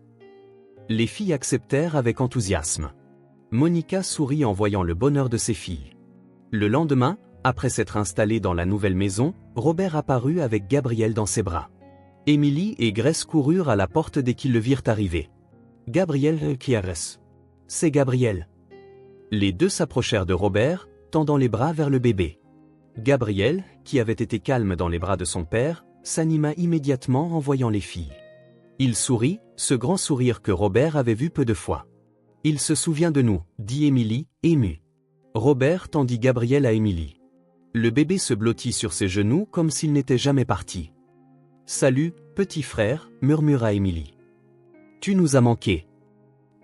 Les filles acceptèrent avec enthousiasme. Monica sourit en voyant le bonheur de ses filles. Le lendemain, après s'être installée dans la nouvelle maison, Robert apparut avec Gabriel dans ses bras. Émilie et Grace coururent à la porte dès qu'ils le virent arriver. « Gabriel, Kiares. C'est Gabriel. » Les deux s'approchèrent de Robert, tendant les bras vers le bébé. Gabriel, qui avait été calme dans les bras de son père, s'anima immédiatement en voyant les filles. Il sourit, ce grand sourire que Robert avait vu peu de fois. « Il se souvient de nous » dit Émilie, émue. Robert tendit Gabriel à Émilie. Le bébé se blottit sur ses genoux comme s'il n'était jamais parti. « Salut, petit frère » murmura Émilie. « Tu nous as manqué. »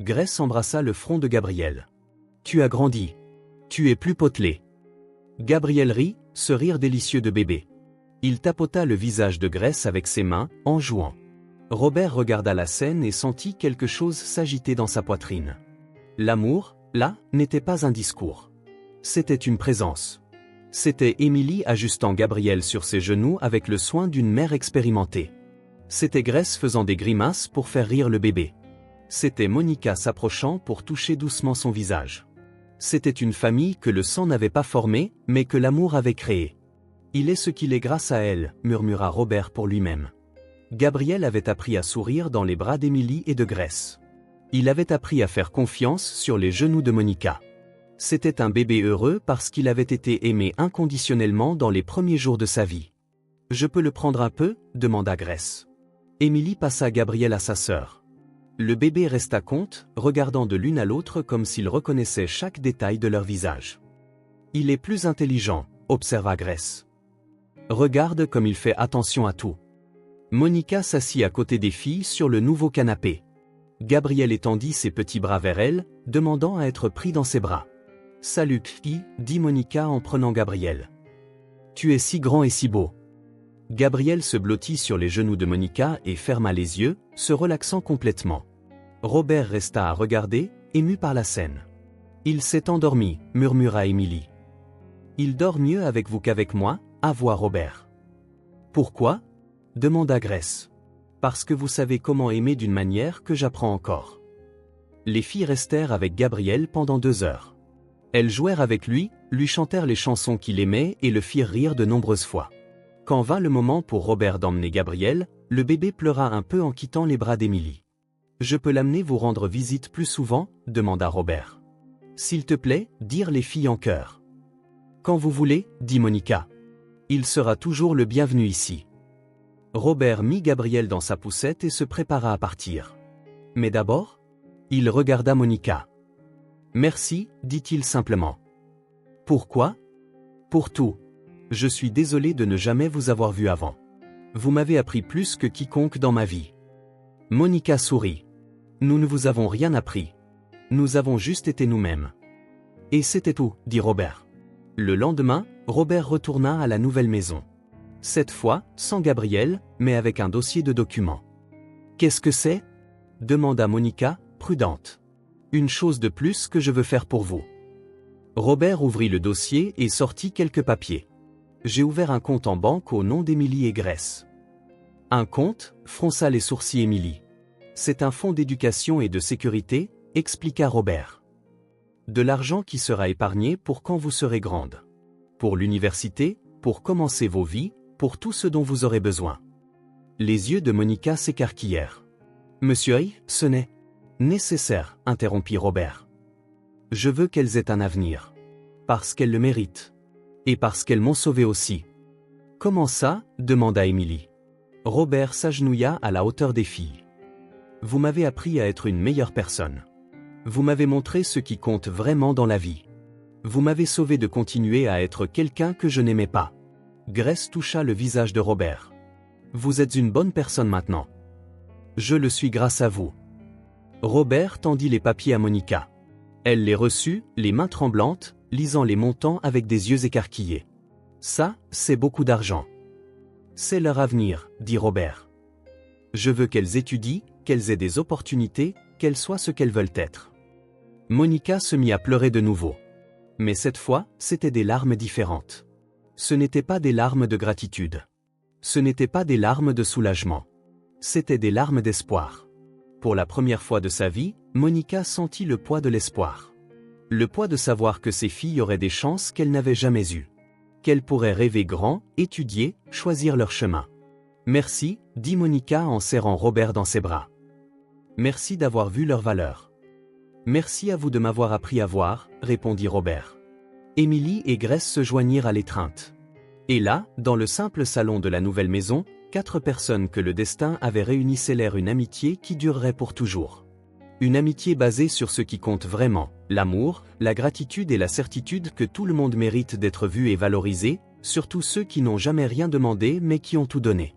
Grace embrassa le front de Gabriel. « Tu as grandi. Tu es plus potelé. » Gabriel rit, ce rire délicieux de bébé. Il tapota le visage de Grace avec ses mains, en jouant. Robert regarda la scène et sentit quelque chose s'agiter dans sa poitrine. L'amour, là, n'était pas un discours. C'était une présence. C'était Émilie ajustant Gabriel sur ses genoux avec le soin d'une mère expérimentée. C'était Grace faisant des grimaces pour faire rire le bébé. C'était Monica s'approchant pour toucher doucement son visage. C'était une famille que le sang n'avait pas formée, mais que l'amour avait créée. « Il est ce qu'il est grâce à elle » murmura Robert pour lui-même. Gabriel avait appris à sourire dans les bras d'Émilie et de Grace. Il avait appris à faire confiance sur les genoux de Monica. C'était un bébé heureux parce qu'il avait été aimé inconditionnellement dans les premiers jours de sa vie. « Je peux le prendre un peu ?» demanda Grace. Émilie passa Gabriel à sa sœur. Le bébé resta compte, regardant de l'une à l'autre comme s'il reconnaissait chaque détail de leur visage. « Il est plus intelligent », observa Grace. « Regarde comme il fait attention à tout. » Monica s'assit à côté des filles sur le nouveau canapé. Gabriel étendit ses petits bras vers elle, demandant à être pris dans ses bras. « Salut, Phi » dit Monica en prenant Gabriel. « Tu es si grand et si beau. » Gabriel se blottit sur les genoux de Monica et ferma les yeux, se relaxant complètement. Robert resta à regarder, ému par la scène. « Il s'est endormi » murmura Émilie. « Il dort mieux avec vous qu'avec moi » avoua Robert. « Pourquoi » demanda Grace. « Parce que vous savez comment aimer d'une manière que j'apprends encore. » Les filles restèrent avec Gabriel pendant 2 heures. Elles jouèrent avec lui chantèrent les chansons qu'il aimait et le firent rire de nombreuses fois. Quand vint le moment pour Robert d'emmener Gabriel, le bébé pleura un peu en quittant les bras d'Émilie. « Je peux l'amener vous rendre visite plus souvent » demanda Robert. « S'il te plaît » dirent les filles en chœur. « Quand vous voulez » dit Monica. « Il sera toujours le bienvenu ici. » Robert mit Gabriel dans sa poussette et se prépara à partir. « Mais d'abord » il regarda Monica. « Merci » dit-il simplement. « Pourquoi ?»« Pour tout. Je suis désolé de ne jamais vous avoir vu avant. Vous m'avez appris plus que quiconque dans ma vie. » Monica sourit. « Nous ne vous avons rien appris. Nous avons juste été nous-mêmes. » « Et c'était tout, » dit Robert. Le lendemain, Robert retourna à la nouvelle maison. Cette fois, sans Gabriel, mais avec un dossier de documents. « Qu'est-ce que c'est » demanda Monica, prudente. « Une chose de plus que je veux faire pour vous. » Robert ouvrit le dossier et sortit quelques papiers. « J'ai ouvert un compte en banque au nom d'Émilie et Grace. »« Un compte » fronça les sourcils Émilie. « C'est un fonds d'éducation et de sécurité » expliqua Robert. « De l'argent qui sera épargné pour quand vous serez grande. Pour l'université, pour commencer vos vies, pour tout ce dont vous aurez besoin. » Les yeux de Monica s'écarquillèrent. « Monsieur Hay, ce n'est nécessaire, » interrompit Robert. « Je veux qu'elles aient un avenir. Parce qu'elles le méritent. Et parce qu'elles m'ont sauvé aussi. »« Comment ça ?» demanda Émilie. Robert s'agenouilla à la hauteur des filles. « Vous m'avez appris à être une meilleure personne. Vous m'avez montré ce qui compte vraiment dans la vie. Vous m'avez sauvé de continuer à être quelqu'un que je n'aimais pas. » Grace toucha le visage de Robert. « Vous êtes une bonne personne maintenant. Je le suis grâce à vous. » Robert tendit les papiers à Monica. Elle les reçut, les mains tremblantes, lisant les montants avec des yeux écarquillés. « Ça, c'est beaucoup d'argent. »« C'est leur avenir, » dit Robert. « Je veux qu'elles étudient, qu'elles aient des opportunités, qu'elles soient ce qu'elles veulent être. » Monica se mit à pleurer de nouveau. Mais cette fois, c'étaient des larmes différentes. Ce n'étaient pas des larmes de gratitude. Ce n'étaient pas des larmes de soulagement. C'étaient des larmes d'espoir. Pour la première fois de sa vie, Monica sentit le poids de l'espoir. Le poids de savoir que ses filles auraient des chances qu'elles n'avaient jamais eues. Qu'elles pourraient rêver grand, étudier, choisir leur chemin. « Merci » dit Monica en serrant Robert dans ses bras. « Merci d'avoir vu leur valeur. »« Merci à vous de m'avoir appris à voir » répondit Robert. Émilie et Grace se joignirent à l'étreinte. Et là, dans le simple salon de la nouvelle maison, 4 personnes que le destin avait réunies scellèrent une amitié qui durerait pour toujours. Une amitié basée sur ce qui compte vraiment, l'amour, la gratitude et la certitude que tout le monde mérite d'être vu et valorisé, surtout ceux qui n'ont jamais rien demandé mais qui ont tout donné.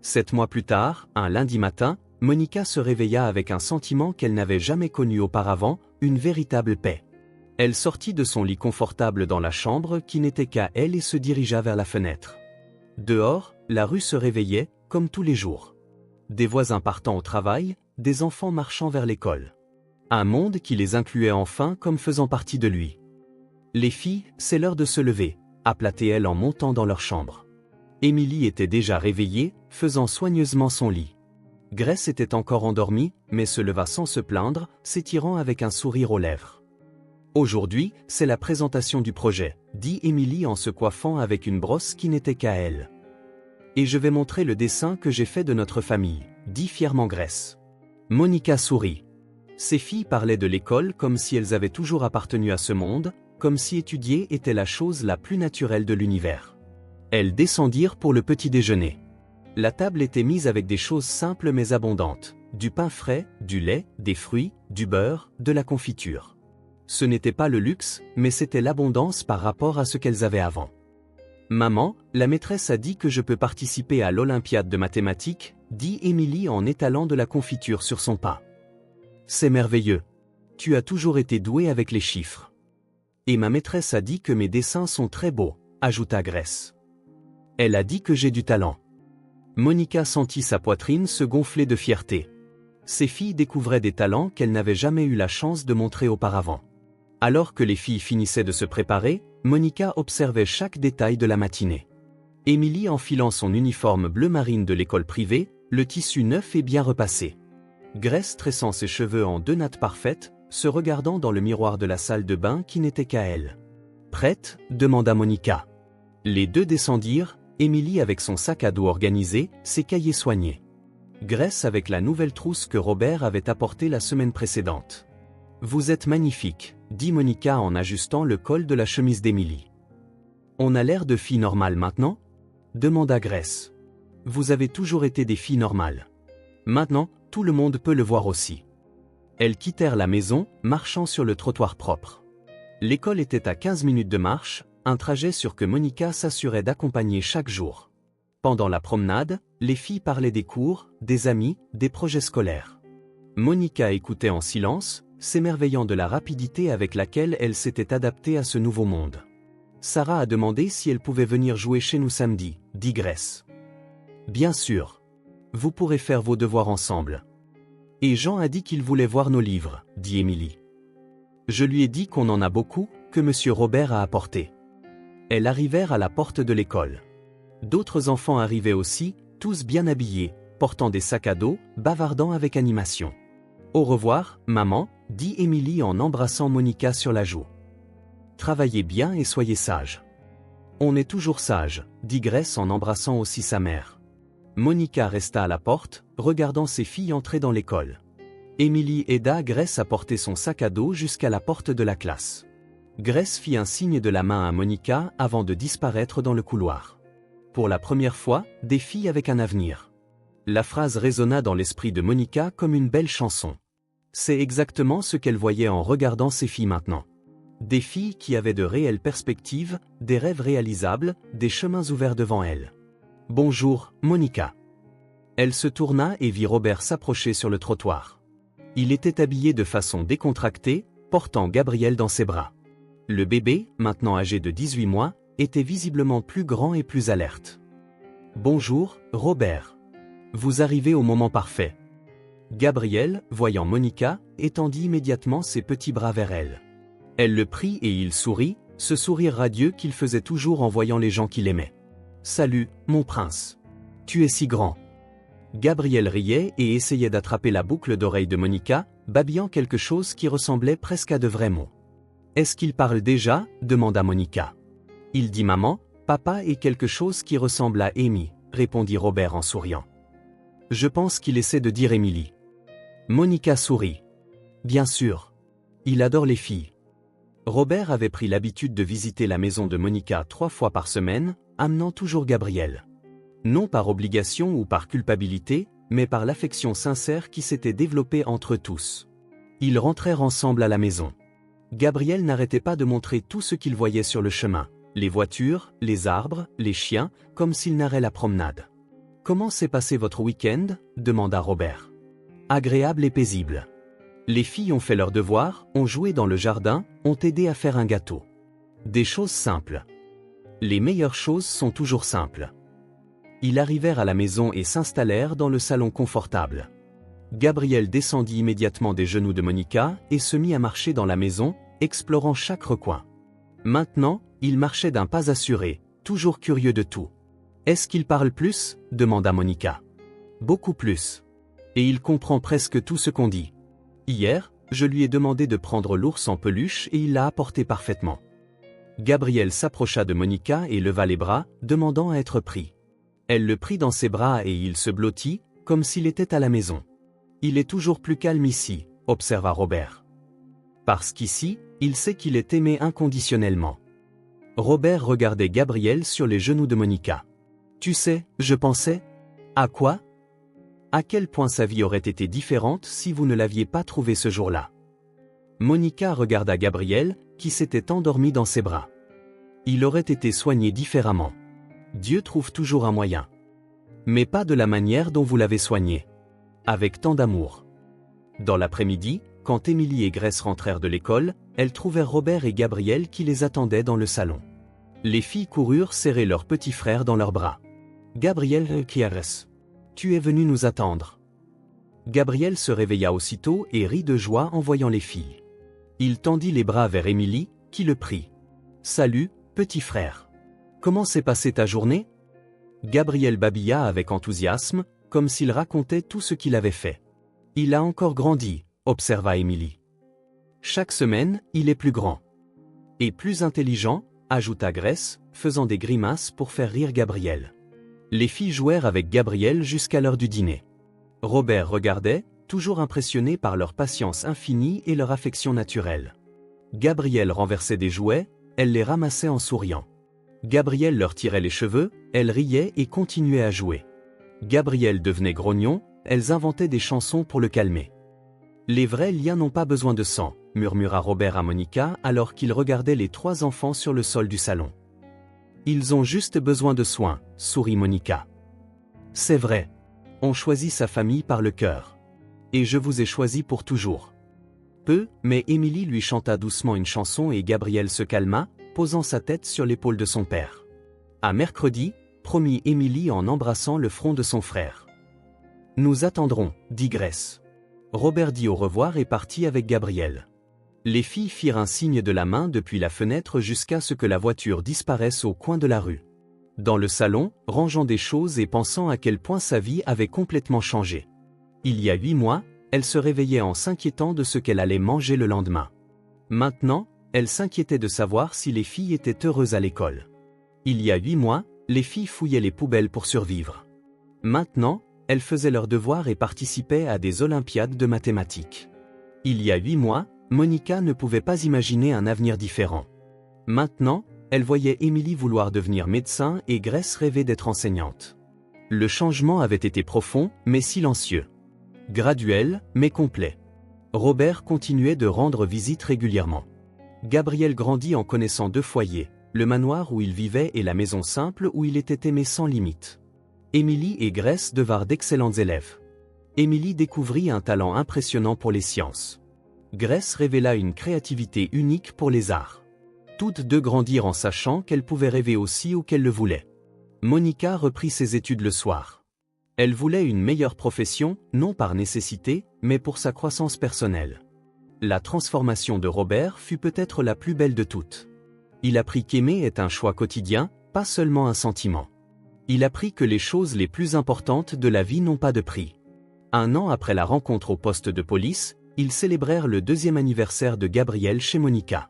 7 mois plus tard, un lundi matin, Monica se réveilla avec un sentiment qu'elle n'avait jamais connu auparavant, une véritable paix. Elle sortit de son lit confortable dans la chambre qui n'était qu'à elle et se dirigea vers la fenêtre. Dehors, la rue se réveillait, comme tous les jours. Des voisins partant au travail, des enfants marchant vers l'école. Un monde qui les incluait enfin comme faisant partie de lui. « Les filles, c'est l'heure de se lever » appela-t-elle en montant dans leur chambre. Émilie était déjà réveillée, faisant soigneusement son lit. Grace était encore endormie, mais se leva sans se plaindre, s'étirant avec un sourire aux lèvres. « Aujourd'hui, c'est la présentation du projet » dit Émilie en se coiffant avec une brosse qui n'était qu'à elle. Et je vais montrer le dessin que j'ai fait de notre famille, dit fièrement Grace. Monica sourit. Ces filles parlaient de l'école comme si elles avaient toujours appartenu à ce monde, comme si étudier était la chose la plus naturelle de l'univers. Elles descendirent pour le petit déjeuner. La table était mise avec des choses simples mais abondantes, du pain frais, du lait, des fruits, du beurre, de la confiture. Ce n'était pas le luxe, mais c'était l'abondance par rapport à ce qu'elles avaient avant. Maman, la maîtresse a dit que je peux participer à l'Olympiade de mathématiques, dit Émilie en étalant de la confiture sur son pain. C'est merveilleux. Tu as toujours été douée avec les chiffres. Et ma maîtresse a dit que mes dessins sont très beaux, ajouta Grace. Elle a dit que j'ai du talent. Monica sentit sa poitrine se gonfler de fierté. Ces filles découvraient des talents qu'elles n'avaient jamais eu la chance de montrer auparavant. Alors que les filles finissaient de se préparer, Monica observait chaque détail de la matinée. Émilie enfilant son uniforme bleu marine de l'école privée, le tissu neuf et bien repassé. Grace tressant ses cheveux en 2 nattes parfaites, se regardant dans le miroir de la salle de bain qui n'était qu'à elle. « Prête ?» demanda Monica. Les deux descendirent, Émilie avec son sac à dos organisé, ses cahiers soignés. Grace avec la nouvelle trousse que Robert avait apportée la semaine précédente. « Vous êtes magnifique », dit Monica en ajustant le col de la chemise d'Émilie. « On a l'air de filles normales maintenant ?» demanda Grace. « Vous avez toujours été des filles normales. Maintenant, tout le monde peut le voir aussi. » Elles quittèrent la maison, marchant sur le trottoir propre. L'école était à 15 minutes de marche, un trajet sûr que Monica s'assurait d'accompagner chaque jour. Pendant la promenade, les filles parlaient des cours, des amis, des projets scolaires. Monica écoutait en silence, s'émerveillant de la rapidité avec laquelle elle s'était adaptée à ce nouveau monde. Sarah a demandé si elle pouvait venir jouer chez nous samedi, dit Grace. Bien sûr. Vous pourrez faire vos devoirs ensemble. Et Jean a dit qu'il voulait voir nos livres, dit Émilie. Je lui ai dit qu'on en a beaucoup, que Monsieur Robert a apporté. Elles arrivèrent à la porte de l'école. D'autres enfants arrivaient aussi, tous bien habillés, portant des sacs à dos, bavardant avec animation. Au revoir, maman, dit Émilie en embrassant Monica sur la joue. Travaillez bien et soyez sages. On est toujours sage, dit Grace en embrassant aussi sa mère. Monica resta à la porte, regardant ses filles entrer dans l'école. Émilie aida Grace à porter son sac à dos jusqu'à la porte de la classe. Grace fit un signe de la main à Monica avant de disparaître dans le couloir. Pour la première fois, des filles avec un avenir. La phrase résonna dans l'esprit de Monica comme une belle chanson. C'est exactement ce qu'elle voyait en regardant ces filles maintenant. Des filles qui avaient de réelles perspectives, des rêves réalisables, des chemins ouverts devant elles. « Bonjour, Monica. » Elle se tourna et vit Robert s'approcher sur le trottoir. Il était habillé de façon décontractée, portant Gabriel dans ses bras. Le bébé, maintenant âgé de 18 mois, était visiblement plus grand et plus alerte. « Bonjour, Robert. Vous arrivez au moment parfait. » Gabriel, voyant Monica, étendit immédiatement ses petits bras vers elle. Elle le prit et il sourit, ce sourire radieux qu'il faisait toujours en voyant les gens qu'il aimait. « Salut, mon prince. Tu es si grand. » Gabriel riait et essayait d'attraper la boucle d'oreille de Monica, babillant quelque chose qui ressemblait presque à de vrais mots. « Est-ce qu'il parle déjà ?» demanda Monica. « Il dit maman, papa et quelque chose qui ressemble à Amy, » répondit Robert en souriant. « Je pense qu'il essaie de dire Émilie. » Monica sourit. « Bien sûr. Il adore les filles. » Robert avait pris l'habitude de visiter la maison de Monica 3 fois par semaine, amenant toujours Gabriel. Non par obligation ou par culpabilité, mais par l'affection sincère qui s'était développée entre eux tous. Ils rentrèrent ensemble à la maison. Gabriel n'arrêtait pas de montrer tout ce qu'il voyait sur le chemin, les voitures, les arbres, les chiens, comme s'il narrait la promenade. « Comment s'est passé votre week-end » demanda Robert. « Agréable et paisible. Les filles ont fait leurs devoirs, ont joué dans le jardin, ont aidé à faire un gâteau. Des choses simples. Les meilleures choses sont toujours simples. » Ils arrivèrent à la maison et s'installèrent dans le salon confortable. Gabriel descendit immédiatement des genoux de Monica et se mit à marcher dans la maison, explorant chaque recoin. Maintenant, il marchait d'un pas assuré, toujours curieux de tout. « Est-ce qu'il parle plus » demanda Monica. « Beaucoup plus. Et il comprend presque tout ce qu'on dit. Hier, je lui ai demandé de prendre l'ours en peluche et il l'a apporté parfaitement. » Gabriel s'approcha de Monica et leva les bras, demandant à être pris. Elle le prit dans ses bras et il se blottit, comme s'il était à la maison. Il est toujours plus calme ici, observa Robert. Parce qu'ici, il sait qu'il est aimé inconditionnellement. Robert regardait Gabriel sur les genoux de Monica. Tu sais, je pensais. À quoi? À quel point sa vie aurait été différente si vous ne l'aviez pas trouvé ce jour-là. Monica regarda Gabriel, qui s'était endormi dans ses bras. Il aurait été soigné différemment. Dieu trouve toujours un moyen. Mais pas de la manière dont vous l'avez soigné. Avec tant d'amour. Dans l'après-midi, quand Émilie et Grace rentrèrent de l'école, elles trouvèrent Robert et Gabriel qui les attendaient dans le salon. Les filles coururent serrer leur petit frère dans leurs bras. Gabriel, Grace. Tu es venu nous attendre. Gabriel se réveilla aussitôt et rit de joie en voyant les filles. Il tendit les bras vers Émilie, qui le prit. Salut, petit frère. Comment s'est passée ta journée? Gabriel babilla avec enthousiasme, comme s'il racontait tout ce qu'il avait fait. Il a encore grandi, observa Émilie. Chaque semaine, il est plus grand. Et plus intelligent, ajouta Grace, faisant des grimaces pour faire rire Gabriel. Les filles jouèrent avec Gabriel jusqu'à l'heure du dîner. Robert regardait, toujours impressionné par leur patience infinie et leur affection naturelle. Gabriel renversait des jouets, elle les ramassait en souriant. Gabriel leur tirait les cheveux, elle riait et continuait à jouer. Gabriel devenait grognon, elles inventaient des chansons pour le calmer. Les vrais liens n'ont pas besoin de sang, murmura Robert à Monica alors qu'il regardait les 3 enfants sur le sol du salon. Ils ont juste besoin de soins, sourit Monica. C'est vrai. On choisit sa famille par le cœur. Et je vous ai choisi pour toujours. Mais Émilie lui chanta doucement une chanson et Gabriel se calma, posant sa tête sur l'épaule de son père. À mercredi, promit Émilie en embrassant le front de son frère. Nous attendrons, dit Grace. Robert dit au revoir et partit avec Gabriel. Les filles firent un signe de la main depuis la fenêtre jusqu'à ce que la voiture disparaisse au coin de la rue. Dans le salon, rangeant des choses et pensant à quel point sa vie avait complètement changé. Il y a 8 mois, elle se réveillait en s'inquiétant de ce qu'elle allait manger le lendemain. Maintenant, elle s'inquiétait de savoir si les filles étaient heureuses à l'école. Il y a 8 mois, les filles fouillaient les poubelles pour survivre. Maintenant, elles faisaient leurs devoirs et participaient à des olympiades de mathématiques. Il y a 8 mois, Monica ne pouvait pas imaginer un avenir différent. Maintenant, elle voyait Émilie vouloir devenir médecin et Grace rêver d'être enseignante. Le changement avait été profond, mais silencieux. Graduel, mais complet. Robert continuait de rendre visite régulièrement. Gabriel grandit en connaissant 2 foyers, le manoir où il vivait et la maison simple où il était aimé sans limite. Émilie et Grace devinrent d'excellentes élèves. Émilie découvrit un talent impressionnant pour les sciences. Grace révéla une créativité unique pour les arts. Toutes 2 grandirent en sachant qu'elles pouvaient rêver aussi où qu'elles le voulaient. Monica reprit ses études le soir. Elle voulait une meilleure profession, non par nécessité, mais pour sa croissance personnelle. La transformation de Robert fut peut-être la plus belle de toutes. Il apprit qu'aimer est un choix quotidien, pas seulement un sentiment. Il apprit que les choses les plus importantes de la vie n'ont pas de prix. 1 an après la rencontre au poste de police, ils célébrèrent le 2e anniversaire de Gabriel chez Monica.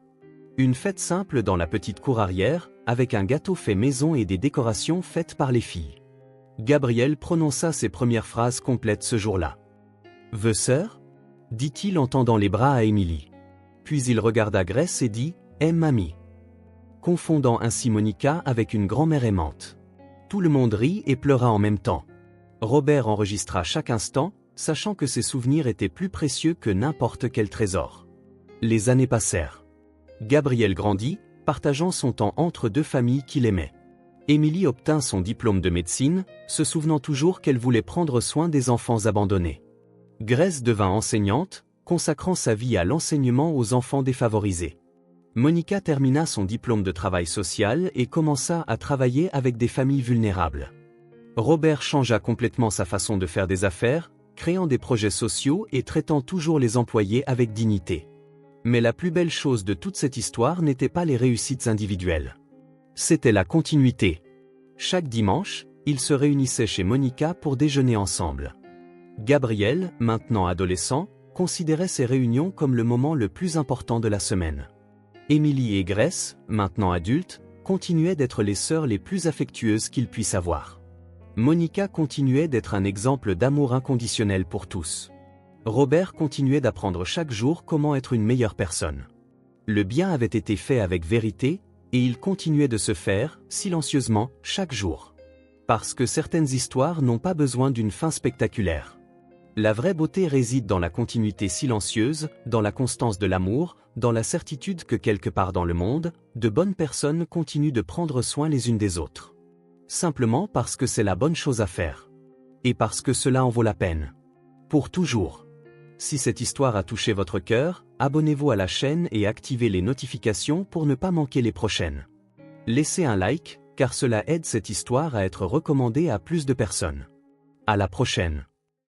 Une fête simple dans la petite cour arrière, avec un gâteau fait maison et des décorations faites par les filles. Gabriel prononça ses premières phrases complètes ce jour-là. « Veux sœur » dit-il en tendant les bras à Émilie. Puis il regarda Grace et dit « Aime mamie » confondant ainsi Monica avec une grand-mère aimante. Tout le monde rit et pleura en même temps. Robert enregistra chaque instant, sachant que ses souvenirs étaient plus précieux que n'importe quel trésor. Les années passèrent. Gabriel grandit, partageant son temps entre 2 familles qu'il aimait. Émilie obtint son diplôme de médecine, se souvenant toujours qu'elle voulait prendre soin des enfants abandonnés. Grace devint enseignante, consacrant sa vie à l'enseignement aux enfants défavorisés. Monica termina son diplôme de travail social et commença à travailler avec des familles vulnérables. Robert changea complètement sa façon de faire des affaires, créant des projets sociaux et traitant toujours les employés avec dignité. Mais la plus belle chose de toute cette histoire n'était pas les réussites individuelles. C'était la continuité. Chaque dimanche, ils se réunissaient chez Monica pour déjeuner ensemble. Gabriel, maintenant adolescent, considérait ces réunions comme le moment le plus important de la semaine. Émilie et Grace, maintenant adultes, continuaient d'être les sœurs les plus affectueuses qu'ils puissent avoir. Monica continuait d'être un exemple d'amour inconditionnel pour tous. Robert continuait d'apprendre chaque jour comment être une meilleure personne. Le bien avait été fait avec vérité, et il continuait de se faire, silencieusement, chaque jour. Parce que certaines histoires n'ont pas besoin d'une fin spectaculaire. La vraie beauté réside dans la continuité silencieuse, dans la constance de l'amour, dans la certitude que quelque part dans le monde, de bonnes personnes continuent de prendre soin les unes des autres. Simplement parce que c'est la bonne chose à faire. Et parce que cela en vaut la peine. Pour toujours. Si cette histoire a touché votre cœur, abonnez-vous à la chaîne et activez les notifications pour ne pas manquer les prochaines. Laissez un like, car cela aide cette histoire à être recommandée à plus de personnes. À la prochaine.